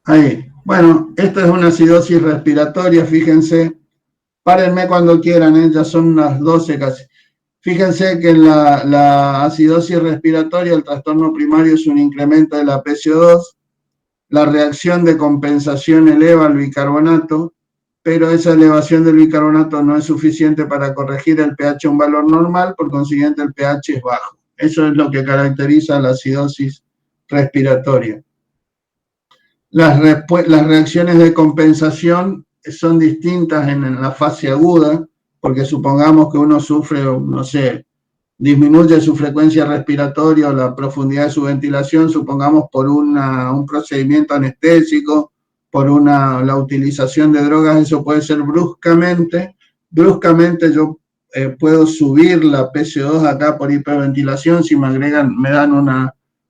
Ahí. Bueno, esta es una acidosis respiratoria, fíjense. Párenme cuando quieran, ya son unas 12 casi. Fíjense que en la acidosis respiratoria el trastorno primario es un incremento de la PCO2. La reacción de compensación eleva el bicarbonato, pero esa elevación del bicarbonato no es suficiente para corregir el pH a un valor normal, por consiguiente el pH es bajo. Eso es lo que caracteriza la acidosis respiratoria. Las reacciones de compensación son distintas en la fase aguda, porque supongamos que uno sufre, no sé, disminuye su frecuencia respiratoria o la profundidad de su ventilación, supongamos por un procedimiento anestésico, por la utilización de drogas, eso puede ser bruscamente yo puedo subir la PCO2 acá por hiperventilación si me dan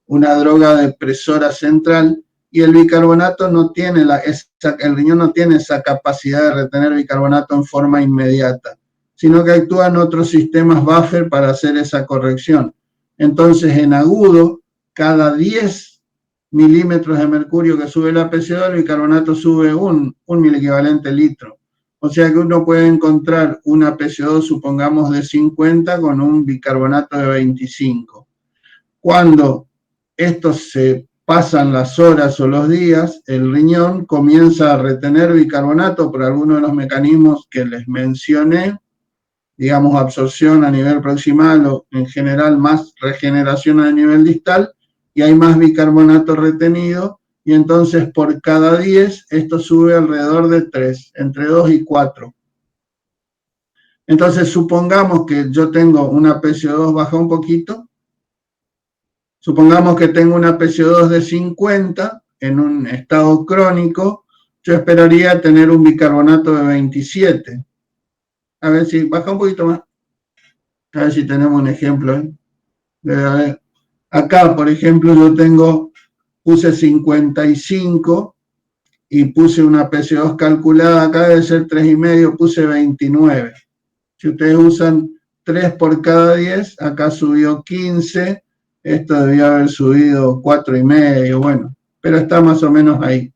una droga depresora central, y el bicarbonato no tiene, el riñón no tiene esa capacidad de retener bicarbonato en forma inmediata, sino que actúan otros sistemas buffer para hacer esa corrección. Entonces, en agudo, cada 10 milímetros de mercurio que sube la PCO2, el bicarbonato sube un miliequivalente litro. O sea que uno puede encontrar una PCO2, supongamos, de 50 con un bicarbonato de 25. Cuando estos se pasan las horas o los días, el riñón comienza a retener bicarbonato por alguno de los mecanismos que les mencioné, digamos absorción a nivel proximal o en general más regeneración a nivel distal, y hay más bicarbonato retenido, y entonces por cada 10 esto sube alrededor de 3, entre 2 y 4. Entonces supongamos que yo tengo una PCO2 baja un poquito, supongamos que tengo una PCO2 de 50 en un estado crónico, yo esperaría tener un bicarbonato de 27. A ver si baja un poquito más. A ver si tenemos un ejemplo. Debe haber. Acá, por ejemplo, yo puse 55 y puse una PCO2 calculada, acá debe ser 3,5, puse 29. Si ustedes usan 3 por cada 10, acá subió 15, esto debía haber subido 4,5, bueno, pero está más o menos ahí.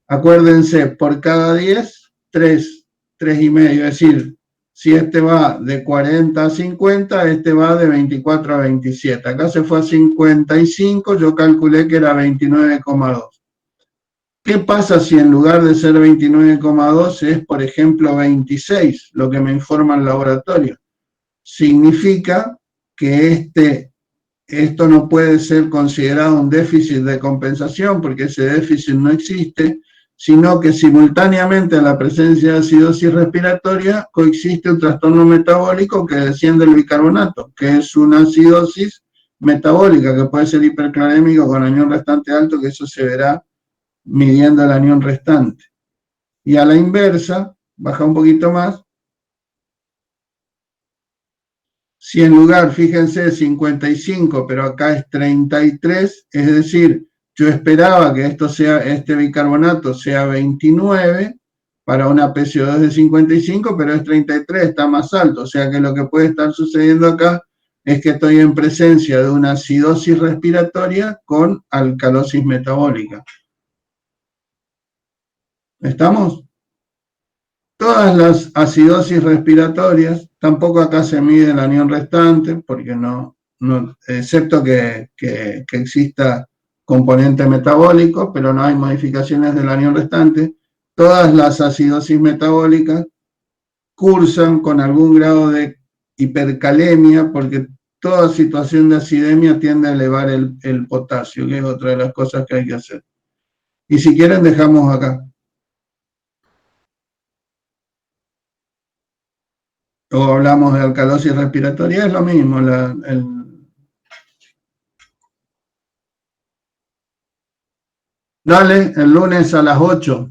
Acuérdense, por cada 10, 3,5, es decir, si este va de 40 a 50, este va de 24 a 27. Acá se fue a 55, yo calculé que era 29,2. ¿Qué pasa si en lugar de ser 29,2 es, por ejemplo, 26, lo que me informa el laboratorio? Significa que esto no puede ser considerado un déficit de compensación, porque ese déficit no existe, sino que simultáneamente a la presencia de acidosis respiratoria coexiste un trastorno metabólico que desciende el bicarbonato, que es una acidosis metabólica, que puede ser hiperclarémico con anión restante alto, que eso se verá midiendo el anión restante. Y a la inversa, baja un poquito más, Si en lugar, fíjense, 55, pero acá es 33, es decir, yo esperaba que este bicarbonato sea 29 para una PCO2 de 55, pero es 33, está más alto. O sea que lo que puede estar sucediendo acá es que estoy en presencia de una acidosis respiratoria con alcalosis metabólica. ¿Estamos? Todas las acidosis respiratorias, tampoco acá se mide el anión restante, porque no excepto que exista componente metabólico, pero no hay modificaciones del anión restante. Todas las acidosis metabólicas cursan con algún grado de hipercalemia, porque toda situación de acidemia tiende a elevar el potasio, que es otra de las cosas que hay que hacer. Y si quieren, dejamos acá. O hablamos de alcalosis respiratoria, es lo mismo. Dale, el lunes a las 8.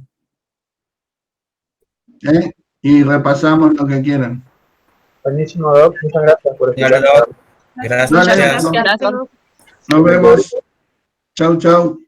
Y repasamos lo que quieran. Buenísimo, Doc. Muchas gracias por Claro, explicar. Doc. Gracias. Dale, Gracias. nos vemos. Chau, chau.